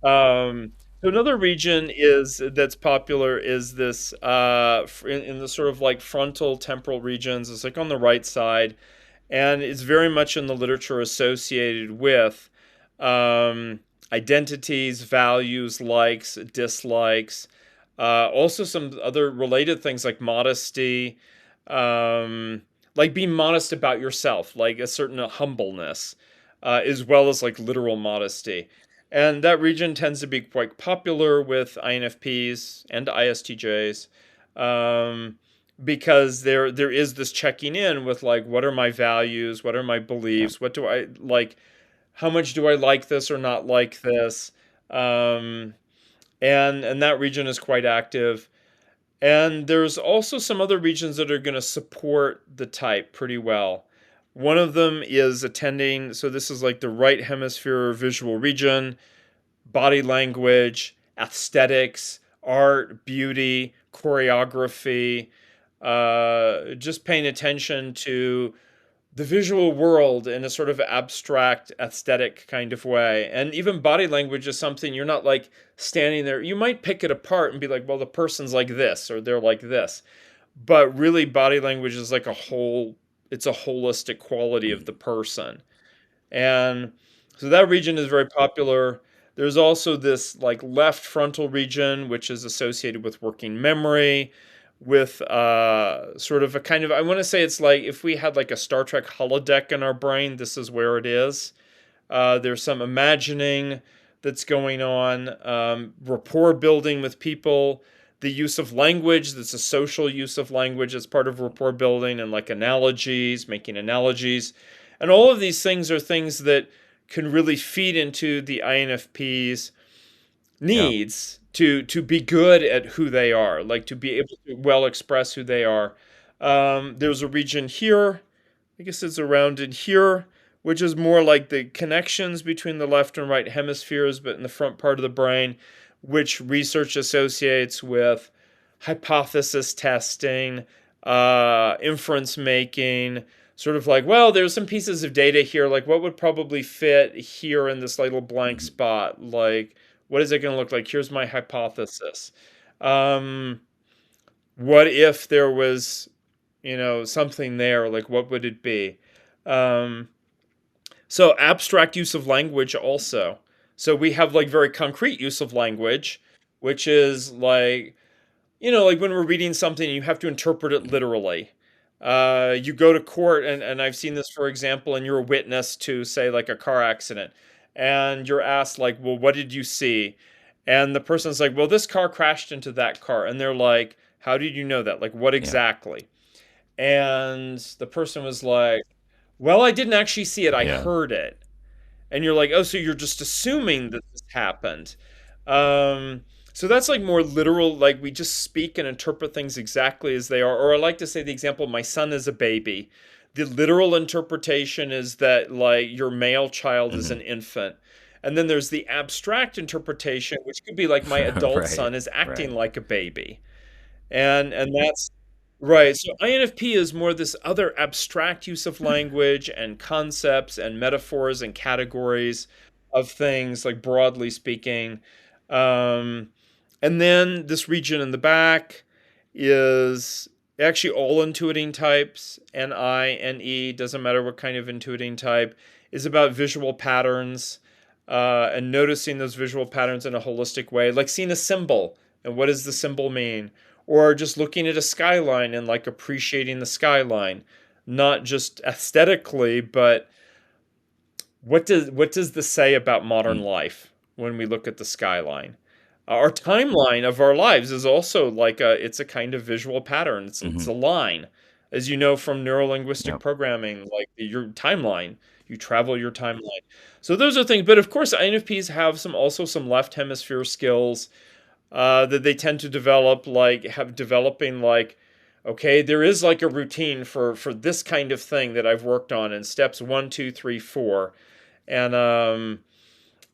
Um, so another region is that's popular is this in the sort of like frontal temporal regions. It's like on the right side, and it's very much in the literature associated with identities, values, likes, dislikes, also some other related things like modesty, um, like being modest about yourself, like a certain humbleness. as well as like literal modesty. And that region tends to be quite popular with INFPs and ISTJs, um, because there is this checking in with like, what are my values? What are my Yeah. beliefs? What do I like? How much do I like this or not like this? Um, and that region is quite active. And there's also some other regions that are going to support the type pretty well. One of them is attending, so this is like the right hemisphere visual region, body language, aesthetics, art, beauty, choreography, just paying attention to the visual world in a sort of abstract aesthetic kind of way. And even body language is something you're not like standing there. You might pick it apart and be like, well, the person's like this or they're like this. But really, body language is like a whole, it's a holistic quality of Mm. the person. And so that region is very popular. There's also this like left frontal region, which is associated with working memory, with sort of a kind of, I want to say it's like if we had like a Star Trek holodeck in our brain, this is where it is. There's some imagining that's going on, rapport building with people, the use of language, that's a social use of language as part of rapport building, and like analogies, making analogies. And all of these things are things that can really feed into the INFP's Yeah. needs to be good at who they are, like to be able to well express who they are. There's a region here, I guess it's around in here, which is more like the connections between the left and right hemispheres, but in the front part of the brain, which research associates with hypothesis testing, inference making, sort of like, well, there's some pieces of data here, like what would probably fit here in this little blank Mhm. spot? Like, what is it going to look like? Here's my hypothesis. Um, what if there was, something there? Like, what would it be? Um, so abstract use of language also. So we have like very concrete use of language, which is like, like when we're reading something, you have to interpret it literally. You go to court, and I've seen this, for example, and you're a witness to, say, like a car accident, and you're asked, like, well, what did you see? And the person's like, well, this car crashed into that car. And they're like, how did you know that? Like, what Yeah. exactly? And the person was like, well, I didn't actually see it, I Yeah. heard it. And you're like, oh, so you're just assuming that this happened. Um, so that's like more literal, like we just speak and interpret things exactly as they are. Or I like to say the example, my son is a baby. The literal interpretation is that like your male child is Hmm. an infant. And then there's the abstract interpretation, which could be like my adult Right. son is acting Right. like a baby. And that's right. So INFP is more this other abstract use of language and concepts and metaphors and categories of things, like broadly speaking. Um, and then this region in the back is actually all intuiting types, NI, NE, doesn't matter what kind of intuiting type, is about visual patterns, and noticing those visual patterns in a holistic way, like seeing a symbol and what does the symbol mean, or just looking at a skyline and like appreciating the skyline, not just aesthetically, but what does this say about modern Mm. life when we look at the skyline? Our timeline of our lives is also like it's a kind of visual pattern. It's Hmm. a line, as you know from neurolinguistic Yeah. programming, like your timeline. You travel your timeline. So those are things. But of course, INFPs have some left hemisphere skills that they tend to develop, like have developing like, okay, there is like a routine for this kind of thing that I've worked on in steps 1, 2, 3, 4. And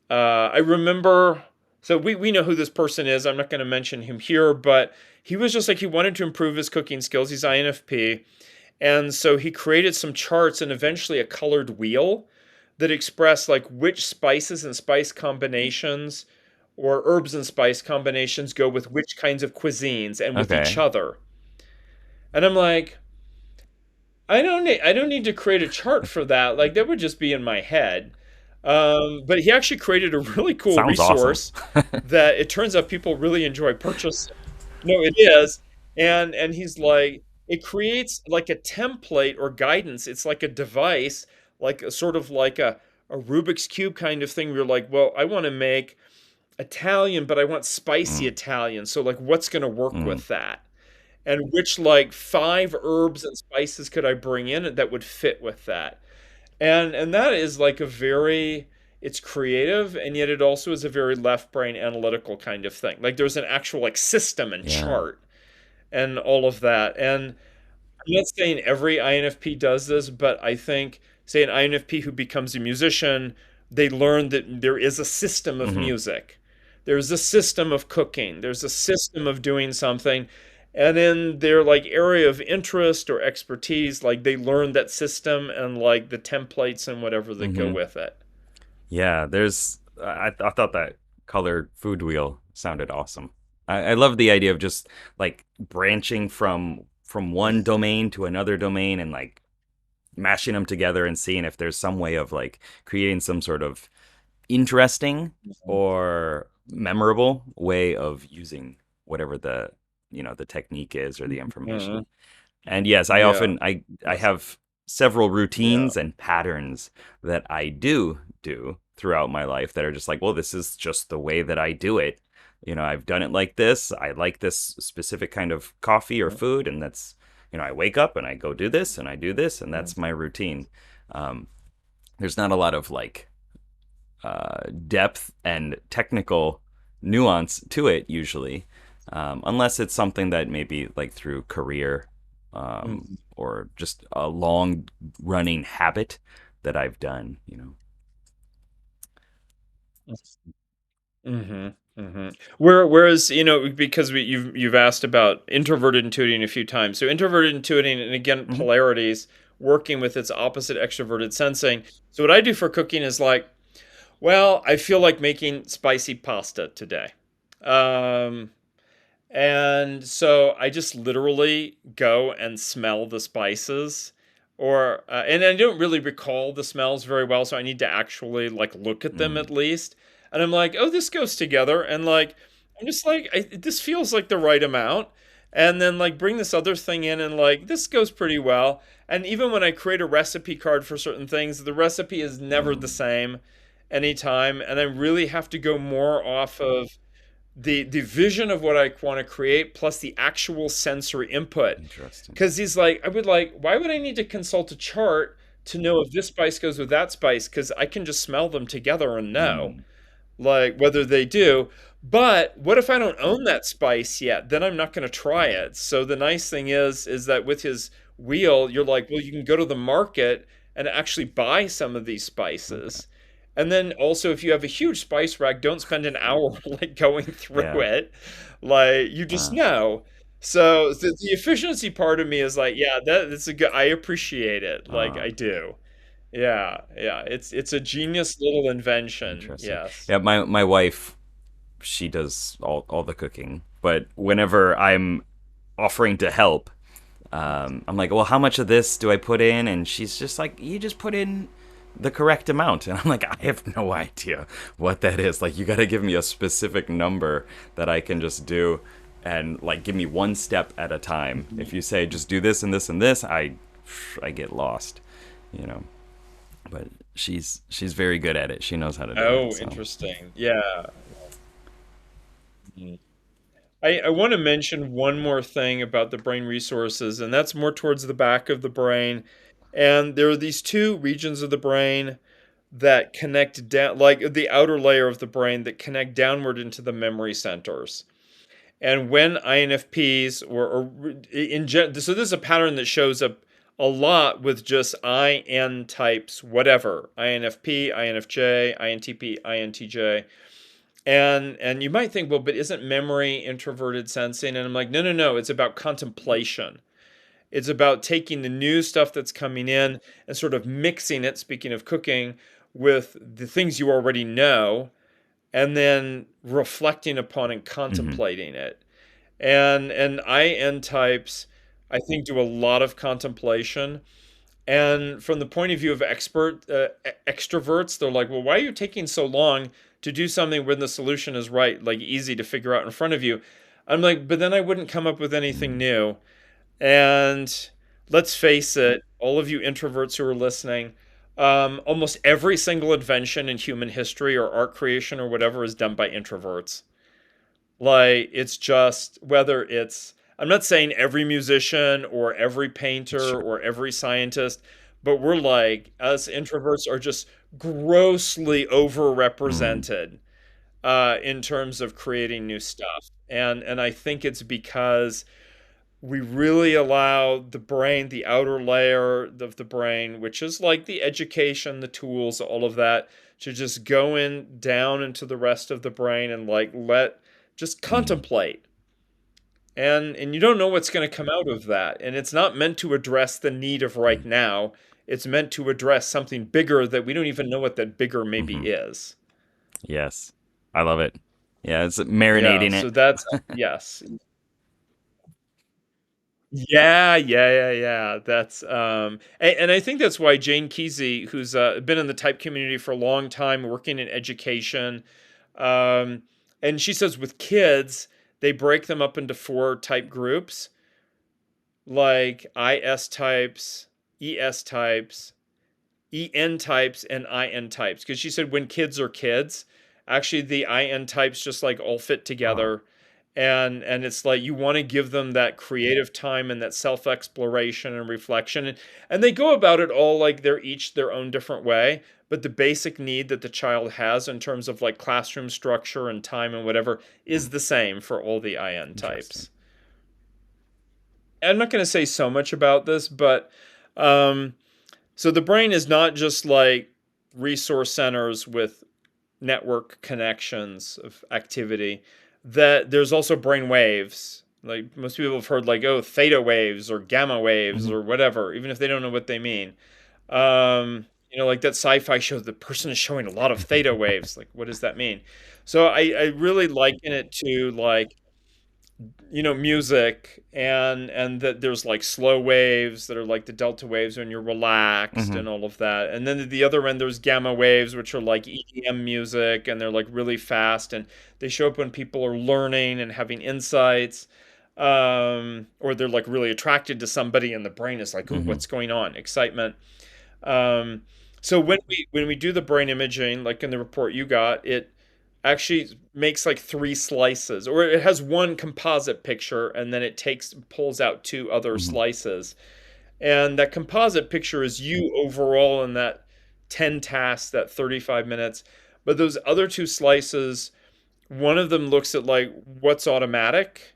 I remember, so we know who this person is. I'm not going to mention him here, but he was just like, he wanted to improve his cooking skills. He's INFP. And so he created some charts and eventually a colored wheel that expressed like which spices and spice combinations or herbs and spice combinations go with which kinds of cuisines and with each Okay. other. And I'm like, I don't need to create a chart for that. Like that would just be in my head. But he actually created a really cool Sounds awesome. resource that it turns out people really enjoy purchasing. No, it is. And he's like, it creates like a template or guidance. It's like a device, like a sort of like a a Rubik's Cube kind of thing where you're like, well, I want to make Italian, but I want spicy Mm, Italian. So like what's going to work mm, with that? And which like five herbs and spices could I bring in that would fit with that? And that is like a very it's creative and yet it also is a very left brain analytical kind of thing. Like there's an actual like system and yeah. chart and all of that. And I'm not saying every INFP does this, but I think, say, an INFP who becomes a musician, they learn that there is a system of Hmm. music. There's a system of cooking. There's a system of doing something. And in their like area of interest or expertise, like they learn that system and like the templates and whatever that go Hmm. with it. Yeah, I thought that colored food wheel sounded awesome. I love the idea of just like branching from one domain to another domain and like mashing them together and seeing if there's some way of like creating some sort of interesting or memorable way of using whatever the technique is or the Mhm. information. And yes, Yeah. I have several Yeah. routines and patterns that I do throughout my life that are just like, well, this is just the way that I do it. I've done it like this. I like this specific kind of coffee or food, and I wake up and I go do this and I do this, and that's my routine. Um, there's not a lot of like depth and technical nuance to it usually, unless it's something that maybe like through career Mhm. or just a long running habit that I've done. Mhm, mhm. Whereas, because you've asked about introverted intuiting a few times. So introverted intuiting, and again, Hmm. polarities, working with its opposite extroverted sensing. So what I do for cooking is like, well, I feel like making spicy pasta today. Um, and so I just literally go and smell the spices and I don't really recall the smells very well, so I need to actually like look at them Mm, at least. And I'm like, "Oh, this goes together." And like I'm just like this feels like the right amount. And then like bring this other thing in and like this goes pretty well. And even when I create a recipe card for certain things, the recipe is never the mm, same anytime, and I really have to go more off of the vision of what I want to create plus the actual sensory input. interesting. Because he's like, I would like, why would I need to consult a chart to know if this spice goes with that spice? Because I can just smell them together and know Mm, like whether they do. But what if I don't own that spice yet? Then I'm not going to try mm, it. So the nice thing is that with his wheel, you're like, well, you can go to the market and actually buy some of these okay. spices. And then also, if you have a huge spice rack, don't spend an hour like going through Yeah. it. Like you just Uh, know. So the efficiency part of me is like, yeah, that's a good. I appreciate it. Like uh, I do. Yeah, yeah. It's a genius little invention. Interesting. Yes. Yeah, my wife, she does all the cooking, but whenever I'm offering to help, I'm like, well, how much of this do I put in? And she's just like, you just put in the correct amount. And I'm like, I have no idea what that is. Like, you got to give me a specific number that I can just do and like give me one step at a time. If you say just do this and this and this, I get lost, you know. But she's very good at it. She knows how to do it. Oh, So, interesting. Yeah. Mhm. I want to mention one more thing about the brain resources, and that's more towards the back of the brain. And there are these two regions of the brain that connect down, like the outer layer of the brain that connect downward into the memory centers. And when INFPs so this is a pattern that shows up a lot with just IN types, whatever INFP, INFJ, INTP, INTJ. And you might think, well, but isn't memory introverted sensing? And I'm like, no, no, no. It's about contemplation. It's about taking the new stuff that's coming in and sort of mixing it, speaking of cooking, with the things you already know, and then reflecting upon and hmm. contemplating it. And IN types, I think, do a lot of contemplation. And from the point of view of extroverts, they're like, well, why are you taking so long to do something when the solution is right, like easy to figure out in front of you? I'm like, but then I wouldn't come up with anything Mm, new. And let's face it, all of you introverts who are listening, Almost every single invention in human history or art creation or whatever is done by introverts. Like, it's just whether it's, I'm not saying every musician or every painter Sure. or every scientist, but we're like, us introverts are just grossly Mm. overrepresented in terms of creating new stuff. And I think it's because we really allow the brain, the outer layer of the brain, which is like the education, the tools, all of that, to just go in down into the rest of the brain and like let just Mm. contemplate. And you don't know what's going to come out of that. And it's not meant to address the need of right Mm. now. It's meant to address something bigger that we don't even know what that bigger maybe Hmm. is. Yes. I love it. Yeah, it's Yeah, marinating so it. that's yes. Yeah. That's and I think that's why Jane Kesey, who's been in the type community for a long time, working in education, um, and she says with kids, they break them up into four type groups, like IS types, ES types, EN types, and IN types. Because she said when kids are kids, actually the IN types just like all fit Oh. together. And it's like you want to give them that creative time and that self exploration and reflection. And they go about it all like they're each their own different way. But the basic need that the child has in terms of like classroom structure and time and whatever is Mm. the same for all the IN Interesting. types. I'm not going to say so much about this, but um, so the brain is not just like resource centers with network connections of activity. That there's also brain waves. Like most people have heard like, oh, theta waves or gamma waves Hmm. or whatever, even if they don't know what they mean. Like that sci-fi show, the person is showing a lot of theta waves. Like, what does that mean? So I really liken it to like music, and that there's like slow waves that are like the delta waves when you're relaxed Hmm. and all of that, and then at the other end there's gamma waves, which are like EDM music, and they're like really fast, and they show up when people are learning and having insights, or they're like really attracted to somebody and the brain is like, ooh, Hmm. what's going on, excitement. um, so when we do the brain imaging, like in the report you got, it actually makes like three slices, or it has one composite picture, and then it pulls out two other Hmm. slices. And that composite picture is you overall in that 10 tasks, that 35 minutes. But those other two slices, one of them looks at like what's automatic.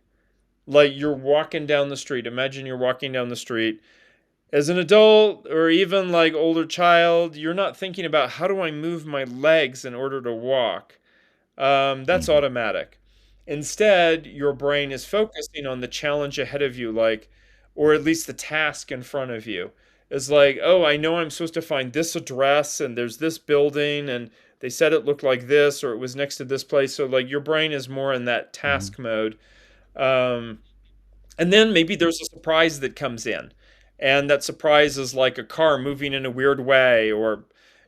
Like you're walking down the street. Imagine you're walking down the street as an adult or even like older child, you're not thinking about how do I move my legs in order to walk. That's Hmm. automatic. Instead, your brain is focusing on the challenge ahead of you, like, or at least the task in front of you. Is like, oh, I know I'm supposed to find this address and there's this building and they said it looked like this or it was next to this place. So, like, your brain is more in that Hmm. task mode. Um, and then maybe there's a surprise that comes in. And that surprise is like a car moving in a weird way, or,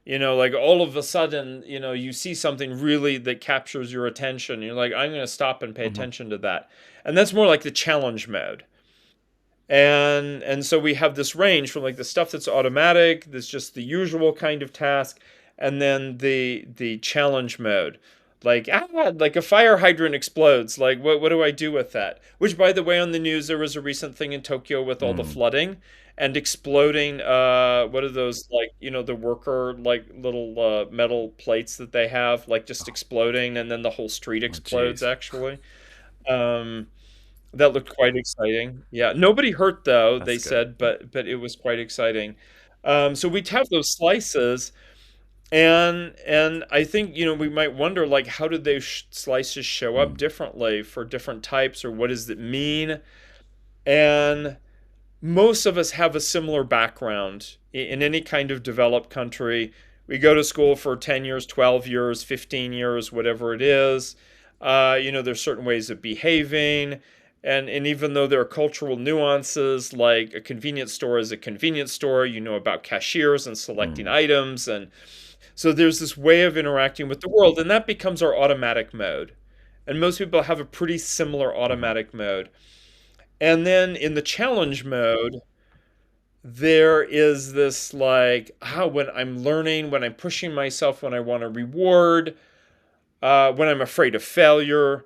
like all of a sudden, you see something really that captures your attention. You're like, I'm going to stop and pay Hmm. attention to that. And that's more like the challenge mode. And so we have this range from like the stuff that's automatic, that's just the usual kind of task, and then the challenge mode. Like a fire hydrant explodes. Like what do I do with that? Which by the way, on the news there was a recent thing in Tokyo with all the Mm. flooding and exploding what are those, like, the worker like little metal plates that they have, like just exploding, and then the whole street Oh, explodes jeez. actually. Um that looked quite exciting. Yeah, nobody hurt though, they That's good. said, but it was quite exciting. So we'd have those slices, and I think we might wonder like how did those slices show up Mm. differently for different types, or what does it mean? And most of us have a similar background in any kind of developed country. We go to school for 10 years, 12 years, 15 years, whatever it is. There's certain ways of behaving. And even though there are cultural nuances, like a convenience store is a convenience store, you know about cashiers and selecting Mm. items. And so there's this way of interacting with the world, and that becomes our automatic mode. And most people have a pretty similar Hmm. automatic mode. And then in the challenge mode, there is this like how when I'm learning, when I'm pushing myself, when I want a reward, when I'm afraid of failure,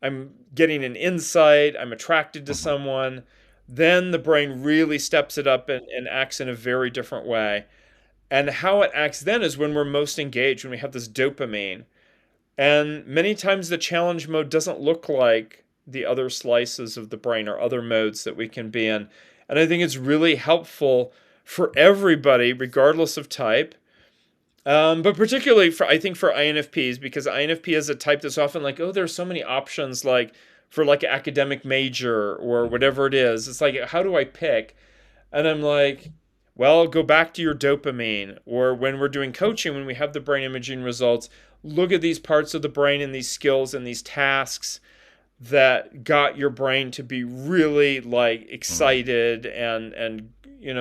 I'm getting an insight, I'm attracted to Hmm. someone, then the brain really steps it up and acts in a very different way. And how it acts then is when we're most engaged, when we have this dopamine. And many times the challenge mode doesn't look like the other slices of the brain or other modes that we can be in. And I think it's really helpful for everybody, regardless of type. But particularly for I think for INFPs, because INFP is a type that's often like, oh, there's so many options like for like an academic major or Hmm. whatever it is. It's like, how do I pick? And I'm like, well, go back to your dopamine. Or when we're doing coaching, when we have the brain imaging results, look at these parts of the brain and these skills and these tasks that got your brain to be really like Hmm. excited and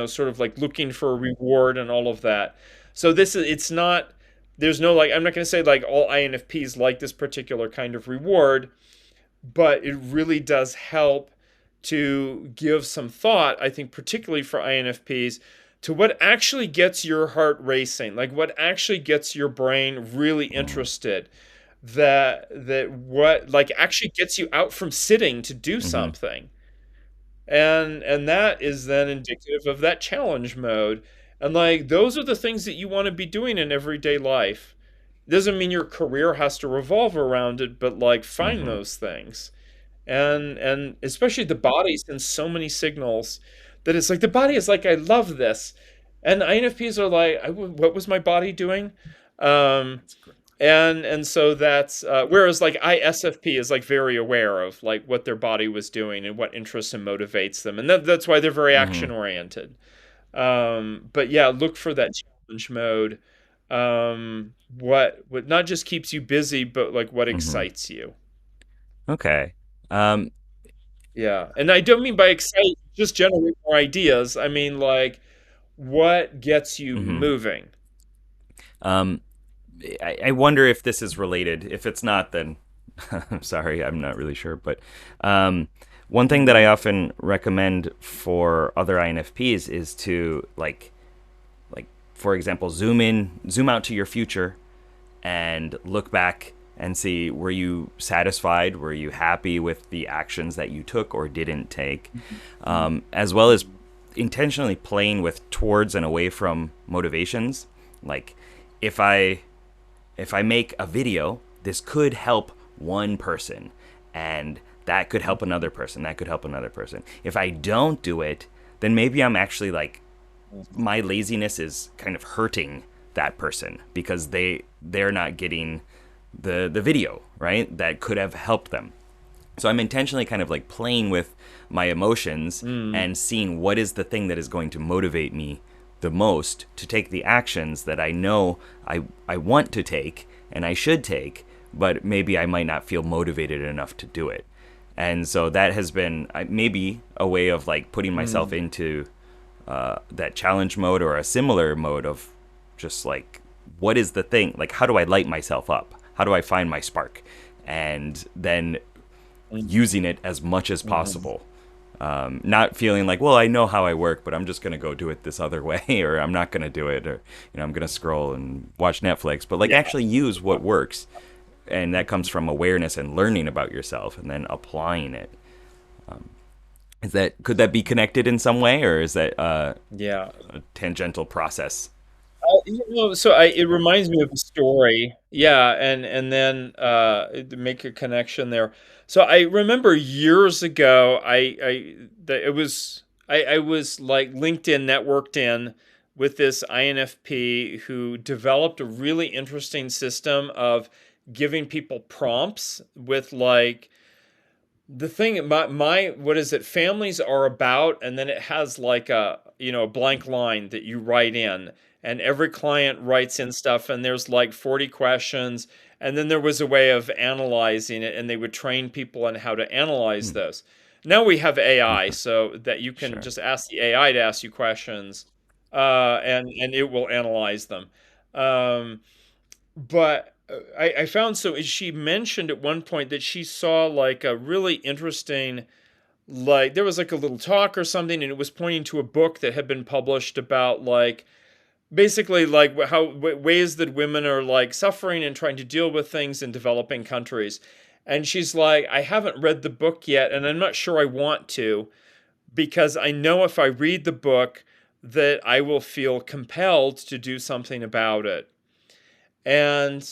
sort of like looking for a reward and all of that. So this is it's not there's no like I'm not going to say like all INFPs like this particular kind of reward, but it really does help to give some thought, I think, particularly for INFPs, to what actually gets your heart racing, like what actually gets your brain really Hmm. interested, that what like actually gets you out from sitting to do Hmm. something. And that is then indicative of that challenge mode. And like those are the things that you want to be doing in everyday life. Doesn't mean your career has to revolve around it, but like find Hmm. those things. And especially the body sends so many signals that it's like the body is like, I love this. And INFPs are like, what was my body doing? Um, That's great. and so that's whereas like ISFP is like very aware of like what their body was doing and what interests and motivates them, and that's why they're very Hmm. action oriented. But yeah, look for that challenge mode. What not just keeps you busy, but like what Hmm. excites you. Okay. Um, Yeah, and I don't mean by excite just generate more ideas. I mean like what gets you mhm. moving. Um, I wonder if this is related. If it's not, then I'm sorry, I'm not really sure. But um, one thing that I Hmm. often recommend for other INFPs is to like for example, zoom out to your future, and look back and see, were you satisfied? Were you happy with the actions that you took or didn't take? As well as intentionally playing with towards and away from motivations. Like if I if I make a video, this could help one person, and that could help another person. That could help another person. If I don't do it, then maybe I'm actually like, my laziness is kind of hurting that person because they're not getting the video, right? That could have helped them. So I'm intentionally kind of like playing with my emotions Mm. and seeing what is the thing that is going to motivate me the most to take the actions that I know I want to take and I should take, but maybe I might not feel motivated enough to do it. And so that has been maybe a way of like putting myself Mm. into that challenge mode or a similar mode of just like, what is the thing? Like, how do I light myself up? How do I find my spark? And then using it as much as Mhm. possible. Not feeling like, well, I know how I work, but I'm just going to go do it this other way, or I'm not going to do it, or I'm going to scroll and watch Netflix. But like, Yeah. actually use what works, and that comes from awareness and learning about yourself, and then applying it. Is that could that be connected in some way, or is that Yeah. a tangential process? So it reminds me of a story. Yeah, and then to make a connection there. So I remember years ago, I was like LinkedIn networked in with this INFP who developed a really interesting system of giving people prompts with like the thing my what is it families are about, and then it has like a blank line that you write in, and every client writes in stuff, and there's like 40 questions, and then there was a way of analyzing it, and they would train people on how to analyze Hmm. those. Now we have AI Okay. so that you can Sure. just ask the AI to ask you questions, and it will analyze them. um, but I found so she mentioned at one point that she saw like a really interesting like there was like a little talk or something, and it was pointing to a book that had been published about like basically like how ways that women are like suffering and trying to deal with things in developing countries. And she's like, I haven't read the book yet, and I'm not sure I want to, because I know if I read the book that I will feel compelled to do something about it. And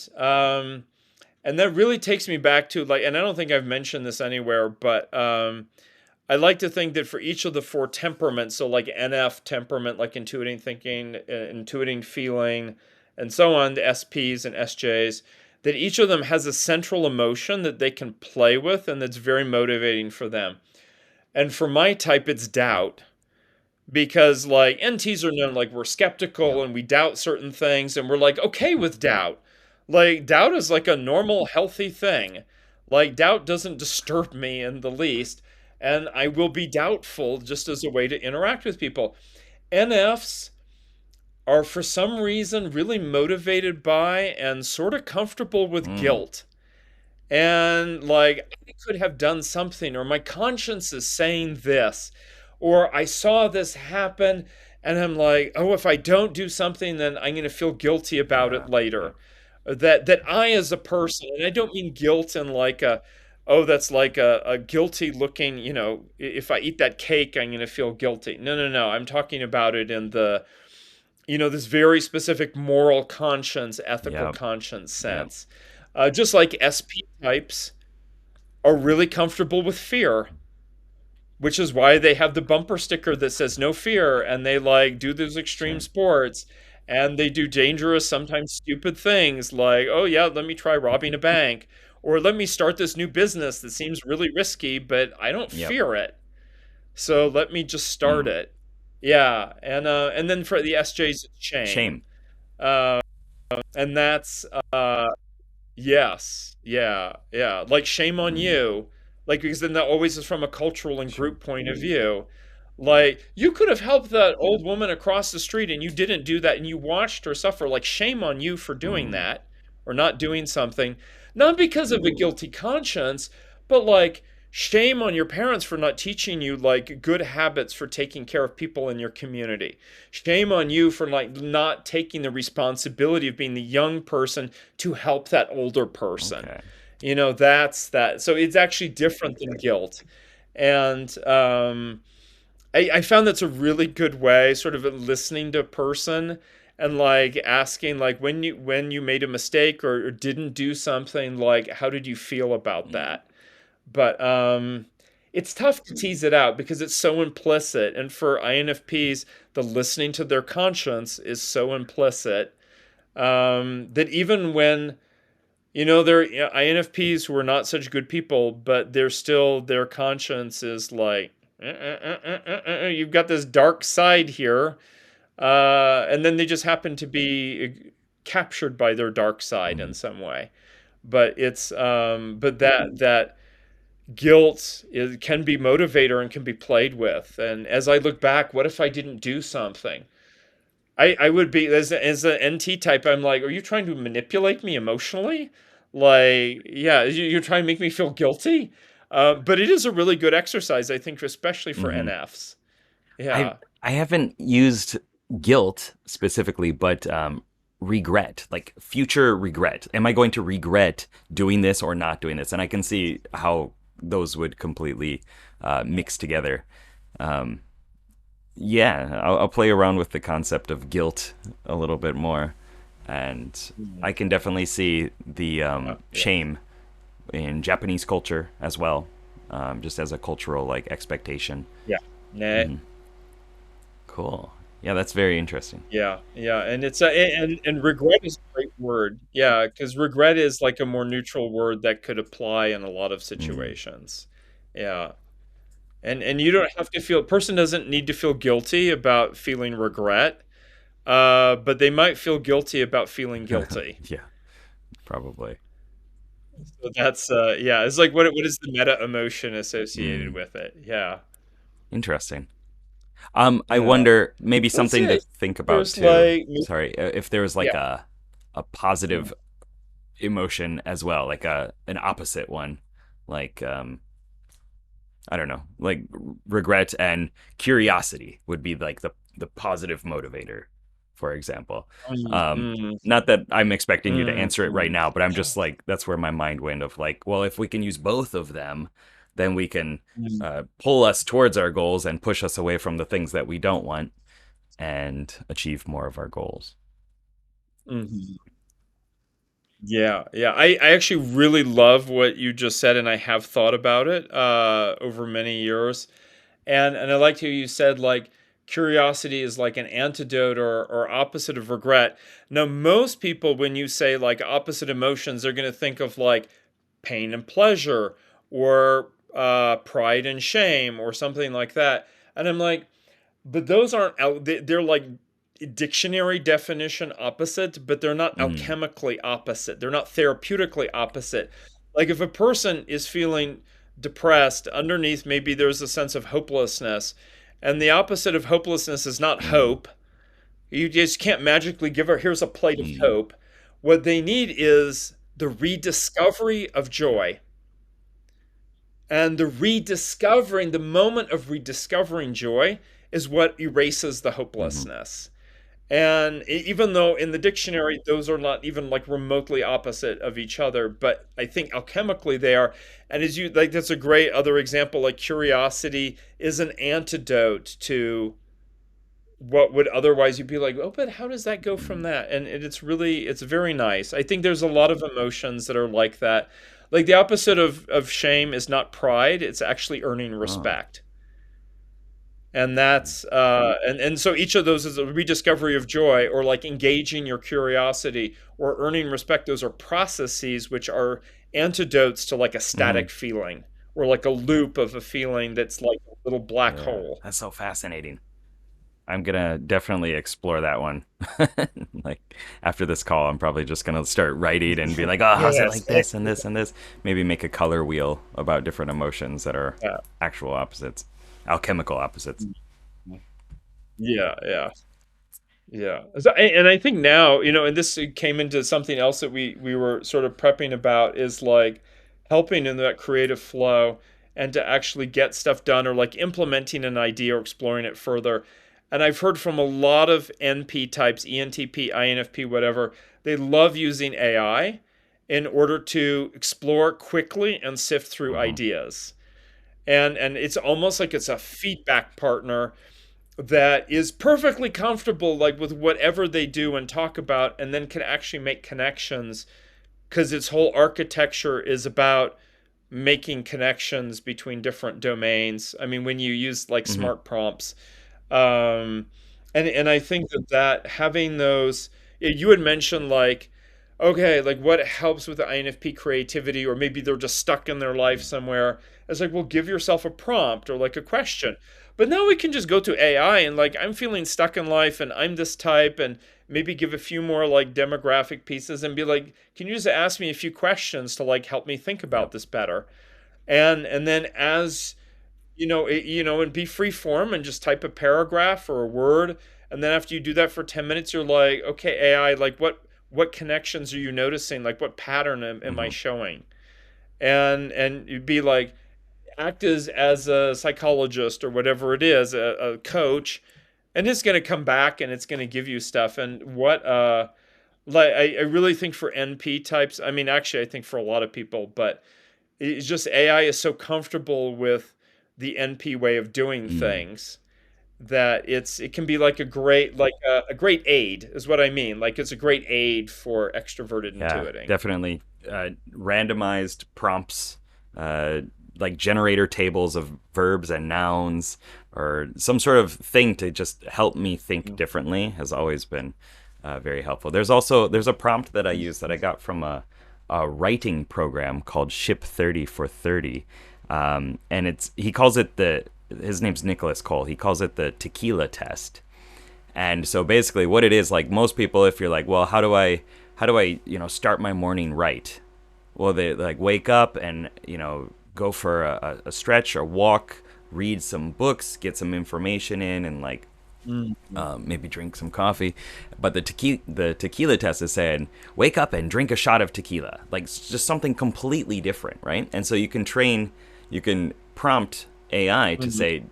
and that really takes me back to like, and I don't think I've mentioned this anywhere, but I like to think that for each of the four temperaments, so like NF temperament, like intuiting thinking, intuiting feeling, and so on, the SPs and SJs, that each of them has a central emotion that they can play with and that's very motivating for them. And for my type, it's doubt. Because like NTs are known like we're skeptical Yep. and we doubt certain things and we're like okay with doubt. Like doubt is like a normal healthy thing. Like doubt doesn't disturb me in the least, and I will be doubtful just as a way to interact with people. NFs are for some reason really motivated by and sort of comfortable with Mm. guilt. And like I could have done something, or my conscience is saying this, or I saw this happen and I'm like, oh, if I don't do something, then I'm going to feel guilty about Yeah. it Yep. later. That I as a person, and I don't mean guilt in like a, oh, that's like a guilty looking, if I eat that cake, I'm going to feel guilty. No, no, no. I'm talking about it in the, this very specific moral conscience, ethical Yep. conscience Yep. sense. Just like SP types are really comfortable with fear, which is why they have the bumper sticker that says no fear, and they like do those extreme Sure. sports, and they do dangerous, sometimes stupid things like, oh yeah, let me try robbing a bank, or let me start this new business that seems really risky, but I don't Yep. fear it. So let me just start Mm. it. Yeah, and then for the SJs, it's shame. Shame. Uh, and that's yes. Yeah. Yeah. Like shame on Mm. you. Like because then that always is from a cultural and Sure. group point of view. Like you could have helped that old woman across the street and you didn't do that and you watched her suffer. Like shame on you for doing Mm. that or not doing something. Not because of a guilty conscience, but like shame on your parents for not teaching you like good habits for taking care of people in your community. Shame on you for like not taking the responsibility of being the young person to help that older person. Okay. That's that. So it's actually different than guilt. And I found that's a really good way, sort of listening to a person and like asking like when you made a mistake or didn't do something, like how did you feel about Mm. that? But it's tough to tease it out because it's so implicit. And for INFPs, the listening to their conscience is so implicit that even when they're INFPs who are not such good people, but they're still their conscience is like you've got this dark side here, and then they just happen to be captured by their dark side in Mm. some way. But that guilt can be motivator and can be played with. And as I look back, what if I didn't do something? I would be as an NT type. I'm like, are you trying to manipulate me emotionally? Like, yeah, you're trying to make me feel guilty. But it is a really good exercise, I think, especially for Mm-hmm. NFs. I Yeah. I haven't used guilt specifically, but regret, like future regret. Am I going to regret doing this or not doing this? And I can see how those would completely mix together. Um, yeah, I'll play around with the concept of guilt a little bit more, and Mhm. I can definitely see the Yeah. shame in Japanese culture as well, just as a cultural like expectation. Yeah. Nah. Hmm. Cool. Yeah, that's very interesting. Yeah. Yeah. And it's and regret is a great word. Yeah, because regret is like a more neutral word that could apply in a lot of Mm. situations. Yeah. And you don't have to feel person doesn't need to feel guilty about feeling regret. But they might feel guilty about feeling guilty. Yeah, probably. So that's yeah, it's like what is the meta emotion associated Mm. with it? Yeah. Interesting. I Yeah. wonder maybe Let's something to see. think about There's too. like Sorry, if there was yeah. like a Mhm. positive emotion as well, like a an opposite one, like I don't know, like regret and curiosity would be like the positive motivator, for example. Mm, Um, mm, Not that I'm expecting you to mm, answer it right mm, now, but I'm just like, that's where my mind went of like, well, if we can use both of them, then we can mm, pull us towards our goals and push us away from the things that we don't want and achieve more of our goals. mhm. Yeah, yeah. I actually really love what you just said, and I have thought about it over many years. And I liked how you said like curiosity is like an antidote or opposite of regret. Now, most people, when you say like opposite emotions, they're going to think of like pain and pleasure or pride and shame or something like that. And I'm like, but those aren't out. They're like dictionary definition opposite, but they're not Mm, alchemically opposite. They're not therapeutically opposite. Like if a person is feeling depressed, underneath maybe there's a sense of hopelessness, and the opposite of hopelessness is not mm, hope. You just can't magically give her, here's a plate of mm, hope. What they need is the rediscovery of joy. And the moment of rediscovering joy is what erases the mhm. hopelessness. And even though in the dictionary those are not even like remotely opposite of each other, but I think alchemically they are. And as you like, that's a great other example. Like curiosity is an antidote to what would otherwise you'd be like, oh, but how does that go from Mm. that? And it's really, it's very nice. I think there's a lot of emotions that are like that. Like the opposite of shame is not pride, it's actually earning Oh. respect. And that's and so each of those is a rediscovery of joy or like engaging your curiosity or earning respect. Those are processes which are antidotes to like a Hmm. static feeling or like a loop of a feeling that's like a little black Yeah, hole. that's so fascinating. I'm gonna definitely explore that one. Like after this call, I'm probably just gonna start writing and be like, "Oh, how's it Yes. like this and this and this?" Maybe make a color wheel about different emotions that are Yeah. actual opposites, alchemical opposites. Yeah, yeah. Yeah. And I think now, and this came into something else that we were sort of prepping about is like helping in that creative flow and to actually get stuff done or like implementing an idea or exploring it further. And I've heard from a lot of NP types, ENTP, INFP, whatever, they love using AI in order to explore quickly and sift through Hmm. ideas. And it's almost like it's a feedback partner that is perfectly comfortable like with whatever they do and talk about and then can actually make connections because its whole architecture is about making connections between different domains. I mean, when you use like Hmm. smart prompts, um, and I think that having those, you had mentioned like, okay, like what helps with the INFP creativity, or maybe they're just stuck in their life somewhere. It's like, well, give yourself a prompt or like a question. But now we can just go to AI and like, I'm feeling stuck in life and I'm this type, and maybe give a few more like demographic pieces and be like, can you just ask me a few questions to like help me think about Yep. this better? And then as and be free form and just type a paragraph or a word. And then after you do that for 10 minutes, you're like, okay, AI, like what connections are you noticing? Like what pattern am I Hmm. showing? And you'd be like, act as a psychologist or whatever it is, a coach, and it's gonna come back and it's gonna give you stuff. And what like I really think for NP types, I mean actually I think for a lot of people, but it's just AI is so comfortable with the NP way of doing Mm. things that it can be like a great aid is what I mean. Like it's a great aid for extroverted Yeah, intuiting. definitely. Randomized prompts, uh, like generator tables of verbs and nouns, or some sort of thing to just help me think differently has always been very helpful. There's a prompt that I use that I got from a writing program called Ship 30 for 30, and it's he calls it the his name's Nicholas Cole. He calls it the tequila test. And so basically what it is, like most people, if you're like, well, how do I start my morning right? Well, they like wake up and, go for a stretch or walk, read some books, get some information in, and like Mhm. maybe drink some coffee. But the tequila test is saying wake up and drink a shot of tequila, like just something completely different, right? And so you can prompt AI to Mhm. say,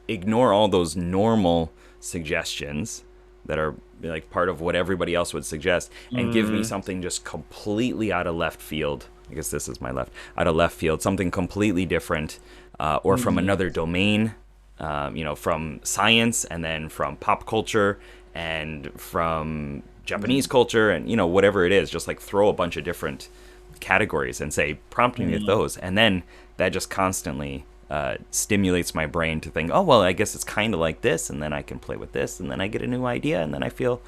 ignore all those normal suggestions that are like part of what everybody else would suggest and give me Mhm. something just completely out of left field. I guess this is my left, out of left field, something completely different, or from Mhm. another domain, from science and then from pop culture and from Japanese Mhm. culture and, whatever it is, just like throw a bunch of different categories and say, prompt me with Mhm. those. And then that just constantly stimulates my brain to think, oh, well, I guess it's kind of like this. And then I can play with this. And then I get a new idea. And then I feel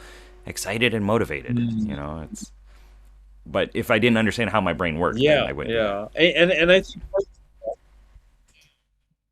excited and motivated. Mhm. But if I didn't understand how my brain worked, then Yeah, I wouldn't do that. yeah. And I think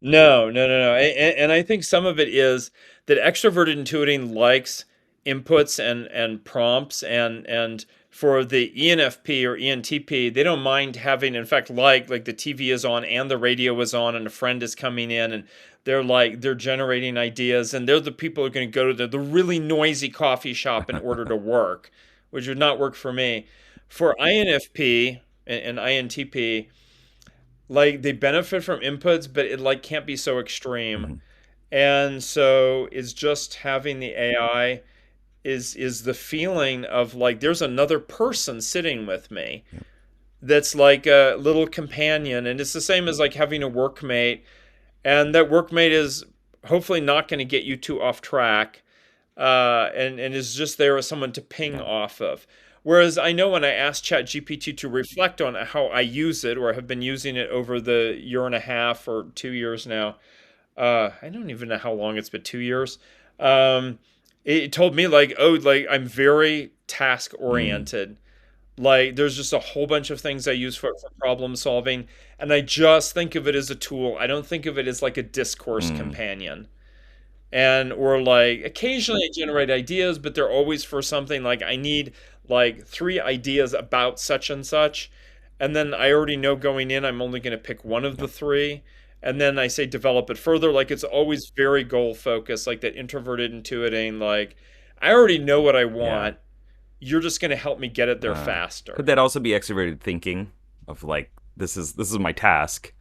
no, no, no, no. And I think some of it is that extroverted intuiting likes inputs and prompts and for the ENFP or ENTP, they don't mind having, in fact, like the TV is on and the radio is on and a friend is coming in and they're generating ideas and they're the people who are going to go to the really noisy coffee shop in order to work, which would not work for me. For INFP and INTP, like they benefit from inputs, but it like can't be so extreme. Mm-hmm. And so it's just having the AI is the feeling of like there's another person sitting with me Yep. that's like a little companion. And it's the same as like having a workmate, and that workmate is hopefully not going to get you too off track, and is just there as someone to ping Yeah. off of. Whereas I know when I asked ChatGPT to reflect on how I use it, or have been using it over the year and a half or 2 years now, I don't even know how long it's been, 2 years. Um, it told me like, oh, like I'm very task Mm. oriented. Like there's just a whole bunch of things I use for problem solving, and I just think of it as a tool. I don't think of it as like a discourse Mm. companion. And or like occasionally I generate ideas, but they're always for something like I need like three ideas about such and such, and then I already know going in I'm only going to pick one of the Yep. three, and then I say develop it further. Like it's always very goal focused, like that introverted intuiting. Like I already know what I Yeah. want. You're just going to help me get it there Could faster. that also be extroverted thinking of like, this is my task.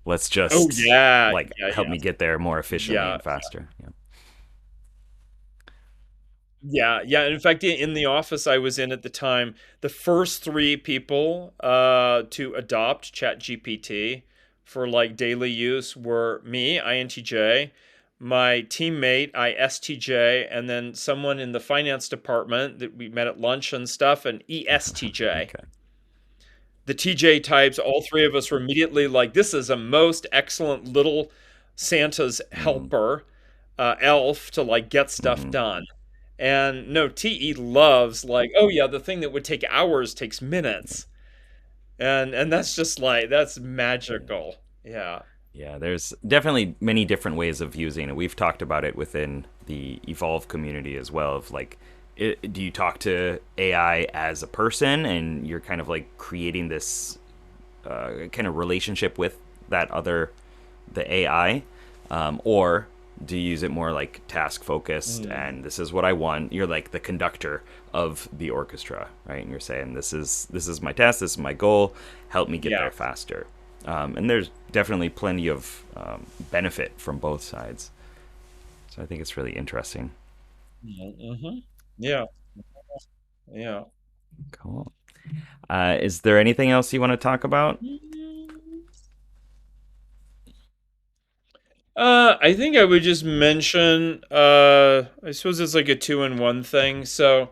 Let's Oh just yeah, like yeah, help me get there more efficiently yeah. and faster. Yeah. Yeah, yeah. In fact, in the office I was in at the time, the first three people to adopt ChatGPT for like daily use were me, INTJ, my teammate, ISTJ, and then someone in the finance department that we met at lunch and stuff, an ESTJ. Okay. The TJ types, all three of us were immediately like, this is a most excellent little Santa's Mm-hmm. helper, elf to like get stuff Mm-hmm. done. And no, TE loves like, oh yeah, the thing that would take hours takes minutes. And that's just like that's magical. Yeah. Yeah, there's definitely many different ways of using it. We've talked about it within the Evolve community as well. Of like, do you talk to AI as a person, and you're kind of like creating this kind of relationship with the AI, or do you use it more like task focused? Mm, And this is what I want. You're like the conductor of the orchestra, right? And you're saying this is my task, this is my goal. Help me get yeah. there faster. And there's definitely plenty of benefit from both sides. So I think it's really interesting. Mm-hmm. Yeah. Yeah. Cool. Is there anything else you want to talk about? I think I would just mention, I suppose it's like a two-in-one thing. So,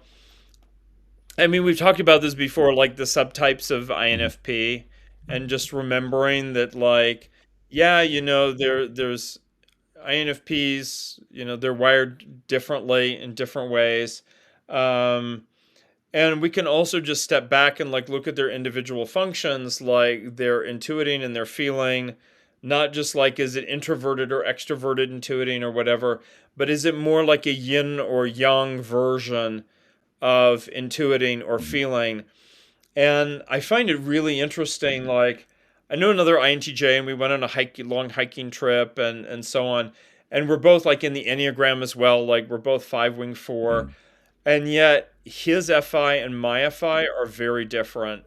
I mean, we've talked about this before, like the subtypes of Mm-hmm. INFP, and just remembering that, like, yeah, there's INFPs, they're wired differently in different ways. Um, and we can also just step back and like look at their individual functions, like their intuiting and their feeling, not just like is it introverted or extroverted intuiting or whatever, but is it more like a yin or yang version of intuiting or Mm-hmm. feeling? And I find it really interesting. Like, I know another INTJ, and we went on a long hiking trip, and so on. And we're both like in the Enneagram as well. Like, we're both five wing four, and yet his FI and my FI are very different.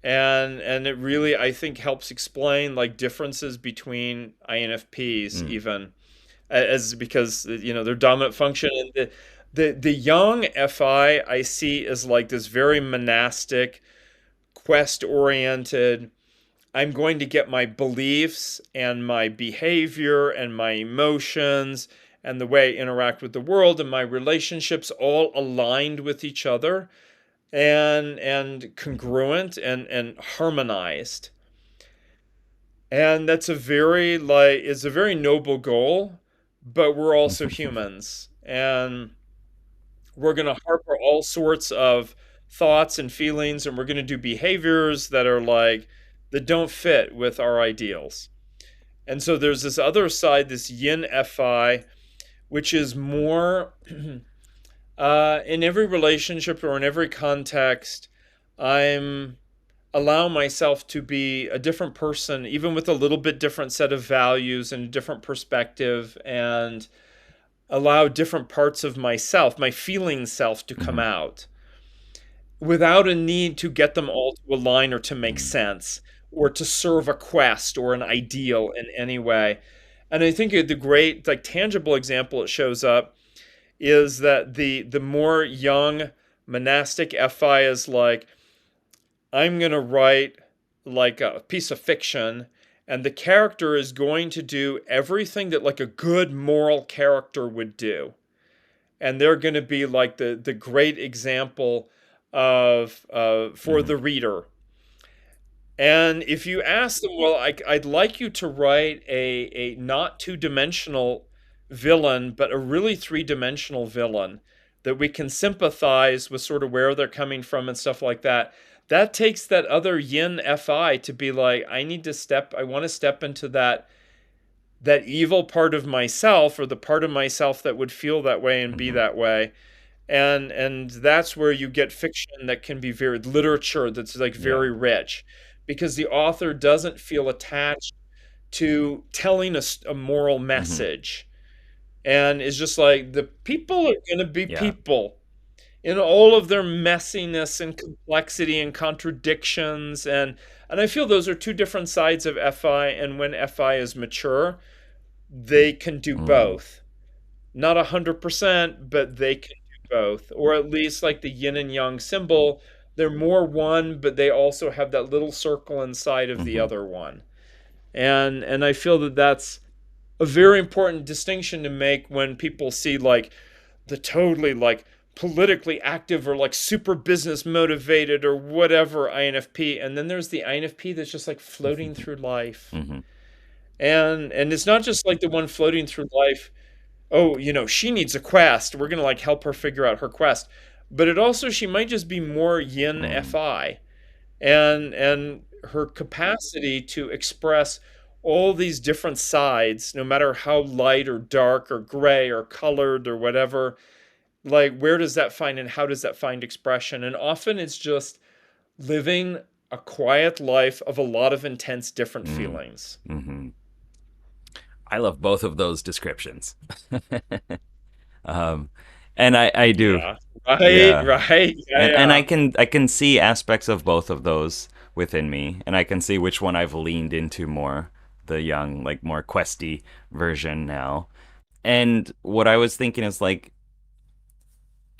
and it really, I think, helps explain like differences between INFPs Mm. even, as because their dominant function, and the young FI I see as like this very monastic, quest oriented. I'm going to get my beliefs and my behavior and my emotions and the way I interact with the world and my relationships all aligned with each other, and Mhm. congruent and harmonized. And that's a very like it's a very noble goal, but we're also humans, and we're going to harbor all sorts of thoughts and feelings, and we're going to do behaviors that are like that don't fit with our ideals. And so there's this other side, this yin fi, which is more in every relationship or in every context, I'm allow myself to be a different person, even with a little bit different set of values and a different perspective, and allow different parts of myself, my feeling self, to come Mhm. out without a need to get them all to align or to make Mhm. sense or to serve a quest or an ideal in any way. And I think the great, like, tangible example it shows up is that the more young monastic FI is like, I'm going to write like a piece of fiction, and the character is going to do everything that like a good moral character would do. And they're going to be like the great example of for Mhm. the reader. And if you ask them, well, I'd like you to write a not two-dimensional villain, but a really three-dimensional villain that we can sympathize with sort of where they're coming from and stuff like that. That takes that other yin fi to be like, I want to step into that evil part of myself, or the part of myself that would feel that way and be Mhm. that way. And that's where you get fiction that can be very literature that's like Yeah. very rich, because the author doesn't feel attached to telling a moral Mhm. message, and is just like, the people are going to be Yeah. people in all of their messiness and complexity and contradictions, and I feel those are two different sides of FI, and when FI is mature, they can do Mm. both. Not 100%, but they can do both. Or at least like the yin and yang symbol, they're more one, but they also have that little circle inside of the Mhm. other one. And I feel that that's a very important distinction to make when people see like the totally like politically active or like super business motivated or whatever INFP, and then there's the INFP that's just like floating through life. Mhm. And it's not just like the one floating through life, oh, she needs a quest, we're going to like help her figure out her quest. But it also, she might just be more yin Mm. fi, and her capacity to express all these different sides, no matter how light or dark or gray or colored or whatever, like, where does that find and how does that find expression? And often it's just living a quiet life of a lot of intense different Mm. feelings. Mhm. I love both of those descriptions. um, and I do, Yeah. Right, yeah. right. Yeah, And yeah. I can see aspects of both of those within me, and I can see which one I've leaned into more, the young, like more questy version now. And what I was thinking is like,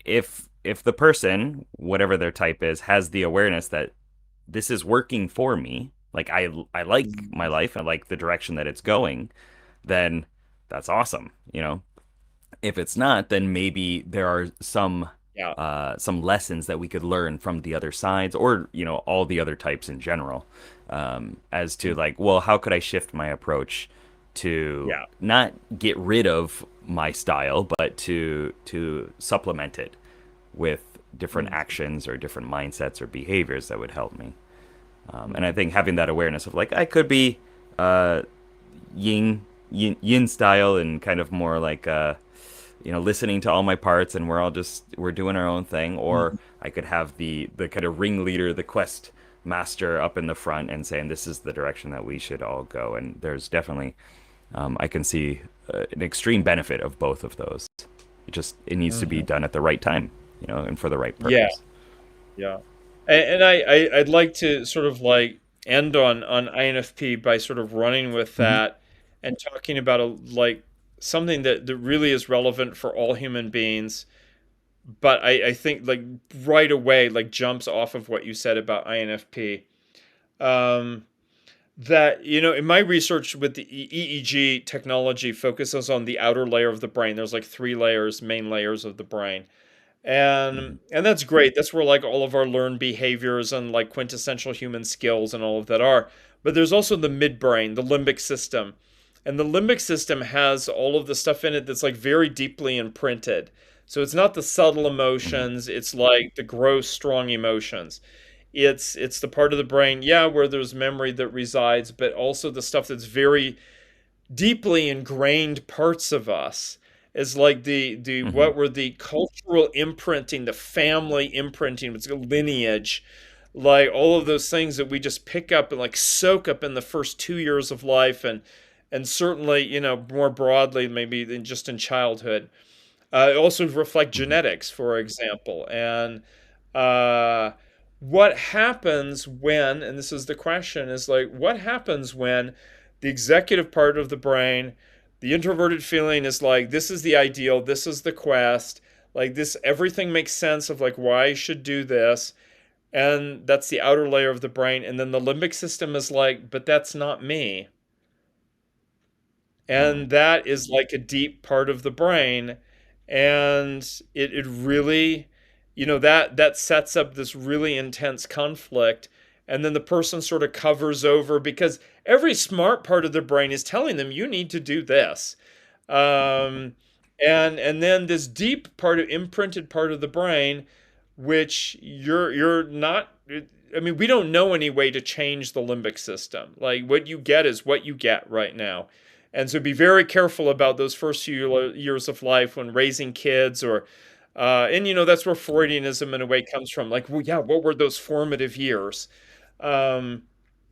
if the person, whatever their type is, has the awareness that this is working for me, like I like my life, I like the direction that it's going, then that's awesome, you know. If it's not, then maybe there are Yeah. some lessons that we could learn from the other sides, or all the other types in general, as to like, well, how could I shift my approach to Yeah. not get rid of my style, but to supplement it with different Mm. actions or different mindsets or behaviors that would help me. And I think having that awareness of like I could be uh, yin style and kind of more like listening to all my parts and we're doing our own thing, or Mhm. I could have the kind of ringleader, the quest master up in the front and saying this is the direction that we should all go. And there's definitely I can see an extreme benefit of both of those. It needs to be Mhm. done at the right time, and for the right Yeah, purpose. yeah. I'd like to sort of like end on INFP by sort of running with Hmm. that and talking about like something that really is relevant for all human beings, but I think like right away like jumps off of what you said about INFP. Um, that in my research with the EEG technology focuses on the outer layer of the brain. There's like three layers, main layers of the brain, Hmm. and that's great. That's where like all of our learned behaviors and like quintessential human skills and all of that are. But there's also the midbrain, the limbic system, and the limbic system has all of the stuff in it that's like very deeply imprinted. So it's not the subtle Hmm. emotions, it's like the gross strong emotions. It's the part of the brain, yeah, where there's memory that resides, but also the stuff that's very deeply ingrained parts of us, is like the Hmm. what were the cultural imprinting, the family imprinting, it's a lineage, like all of those things that we just pick up and like soak up in the first 2 years of life, and certainly more broadly maybe than just in childhood. It also reflect Hmm. genetics, for example. And uh, what happens when, and this is the question, is like, what happens when the executive part of the brain, the introverted feeling is like, this is the ideal, this is the quest, like this, everything makes sense of like why I should do this. And that's the outer layer of the brain. And then the limbic system is like, but that's not me. Oh. And that is like a deep part of the brain, and it really, that sets up this really intense conflict. And then the person sort of covers over because every smart part of the brain is telling them you need to do this. um, and then this deep part of imprinted part of the brain, which you're not, I mean, we don't know any way to change the limbic system. Like what you get is what you get right now. And so be very careful about those first few years of life when raising kids, or and that's where Freudianism in a way comes from. Like, well, yeah, what were those formative years? Um,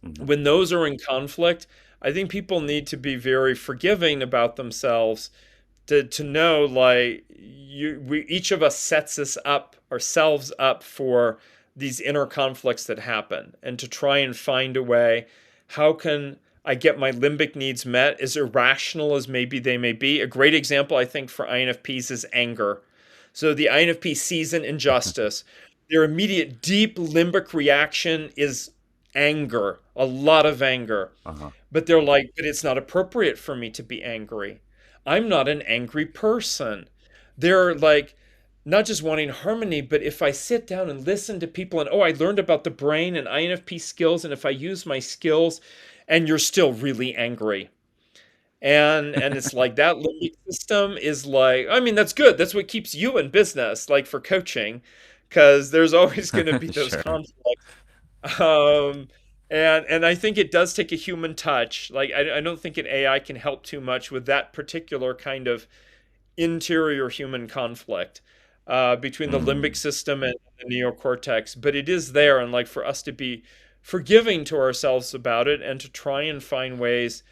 Hmm. when those are in conflict, I think people need to be very forgiving about themselves, to know like we each of us sets us up ourselves up for these inner conflicts that happen, and to try and find a way, how can I get my limbic needs met, as irrational as maybe they may be. A great example I think for INFPs is anger. So the INFP sees an injustice, their immediate deep limbic reaction is anger, a lot of anger. Uh-huh. But they're like, but it's not appropriate for me to be angry. I'm not an angry person. They're like, not just wanting harmony, but if I sit down and listen to people and, oh, I learned about the brain and INFP skills, and if I use my skills, and you're still really angry. And it's like that limbic system is like, I mean, that's good. That's what keeps you in business, like for coaching, because there's always going to be those Sure. conflicts. um and I think it does take a human touch. Like I don't think an AI can help too much with that particular kind of interior human conflict between the limbic Mm. system and the neocortex, but it is there. And like for us to be forgiving to ourselves about it, and to try and find ways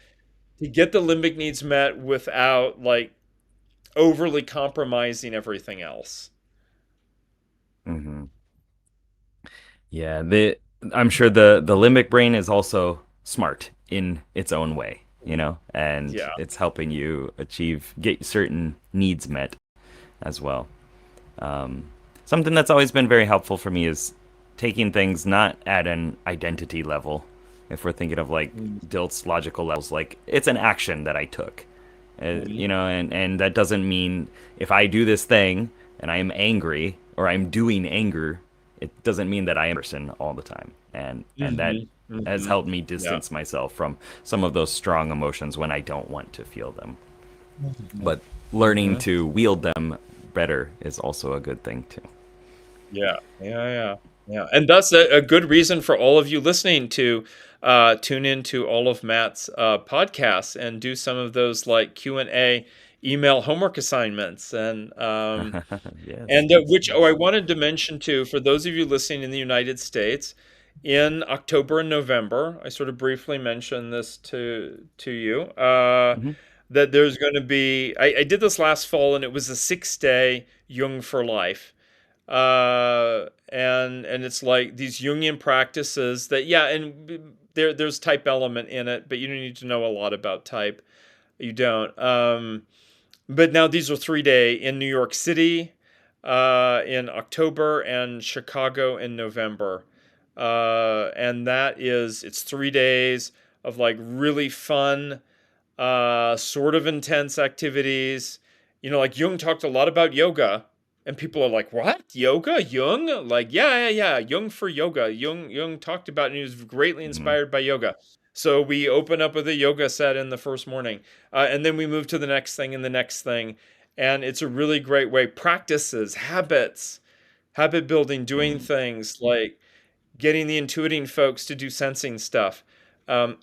to get the limbic needs met without like overly compromising everything else. Hmm. Yeah, I'm sure the limbic brain is also smart in its own way, and Yeah. it's helping you get certain needs met as well. Um, Something that's always been very helpful for me is taking things not at an identity level. If we're thinking of like Dilt's logical levels, like it's an action that I took, Mhm. and that doesn't mean if I do this thing and I am angry or I'm doing anger, it doesn't mean that I am a person all the time, and that Mhm. has Mhm. helped me Yeah. distance myself from some of those strong emotions when I don't want to feel them. Mhm. But learning Mhm. to wield them better is also a good thing too. Yeah, yeah, yeah, yeah. And that's a good reason for all of you listening to tune into all of Matt's podcasts and do some of those like Q&A email homework assignments. And Yes. which, oh, I wanted to mention too, for those of you listening in the United States, in October and November, I sort of briefly mentioned this to you, Hmm. that there's going to be, I did this last fall, and it was a 6-day Jung for Life. And it's like these Jungian practices that, yeah, and there's type element in it, but you don't need to know a lot about type. You don't. But now these are 3 day in New York City in October and Chicago in November. And it's 3 days of like really fun, sort of intense activities. Like Jung talked a lot about yoga, and people are like, "What? Yoga? Jung?" Like, yeah, yeah, yeah. Jung for yoga. Jung talked about it, and he was greatly Mm. inspired by yoga. So we open up with a yoga set in the first morning, and then we move to the next thing and the next thing, and it's a really great way. Practices, habits, habit building, doing Mm. things like getting the intuiting folks to do sensing stuff. Um,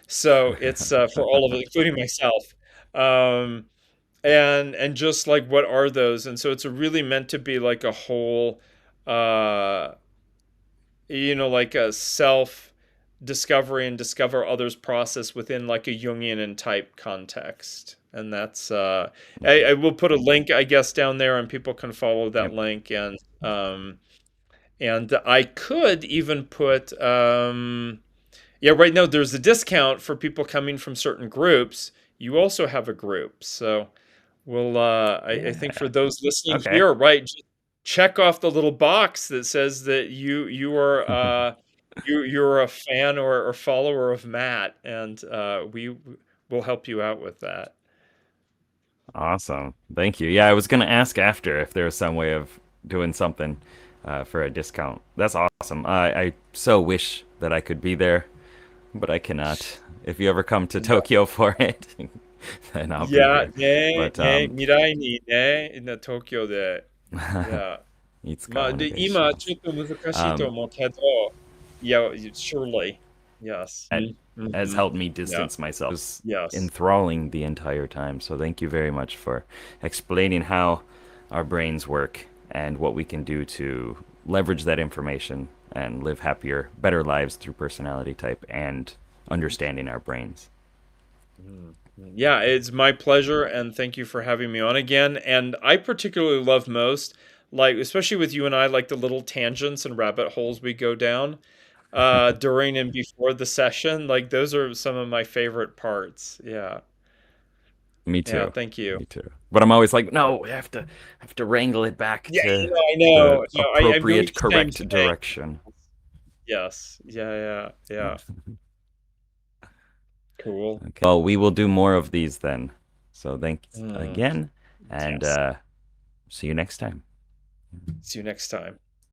so it's for all of it, including myself. Um, and just like, what are those? And so it's really meant to be like a whole, uh, like a self discovery and discover others process within like a Jungian and type context. And that's I will put a link, I guess, down there, and people can follow that Yep. link. And I could even put, yeah, right now there's a discount for people coming from certain groups. You also have a group. So I think for Yeah. those listening Okay. here, right, just check off the little box that says that you are you're a fan or follower of Matt, and we will help you out with that. Awesome. Thank you. Yeah, I was gonna ask after if there was some way of doing something for a discount. That's awesome. I so wish that I could be there, but I cannot. If you ever come to Yeah, Tokyo for it, then I'll be yeah, there. ね、But ね、未来にね、東京で、いや、いつかまあ、で、お願いし今ます。ちょっと難しいと Um, 思うけど、いや、surely, yes, that has mhm, helped me yeah, distance myself. It was yes. enthralling the entire time. So thank you very much for explaining how our brains work and what we can do to leverage that information and live happier, better lives through personality type and understanding our brains. Mm, yeah, it's my pleasure, and thank you for having me on again. And I particularly love most, like, especially with you and I, like the little tangents and rabbit holes we go down during and before the session. Like, those are some of my favorite parts. Yeah. Me Yeah, too. thank you. Me too. But I'm always like, no, we have to wrangle it back Yeah, to I the know. No, I really appropriate, the same correct thing. direction. Yes. Yeah, yeah, yeah. Cool. Okay. Well, we will do more of these then. So thanks Mm, again, and yes. see you next time. See you next time.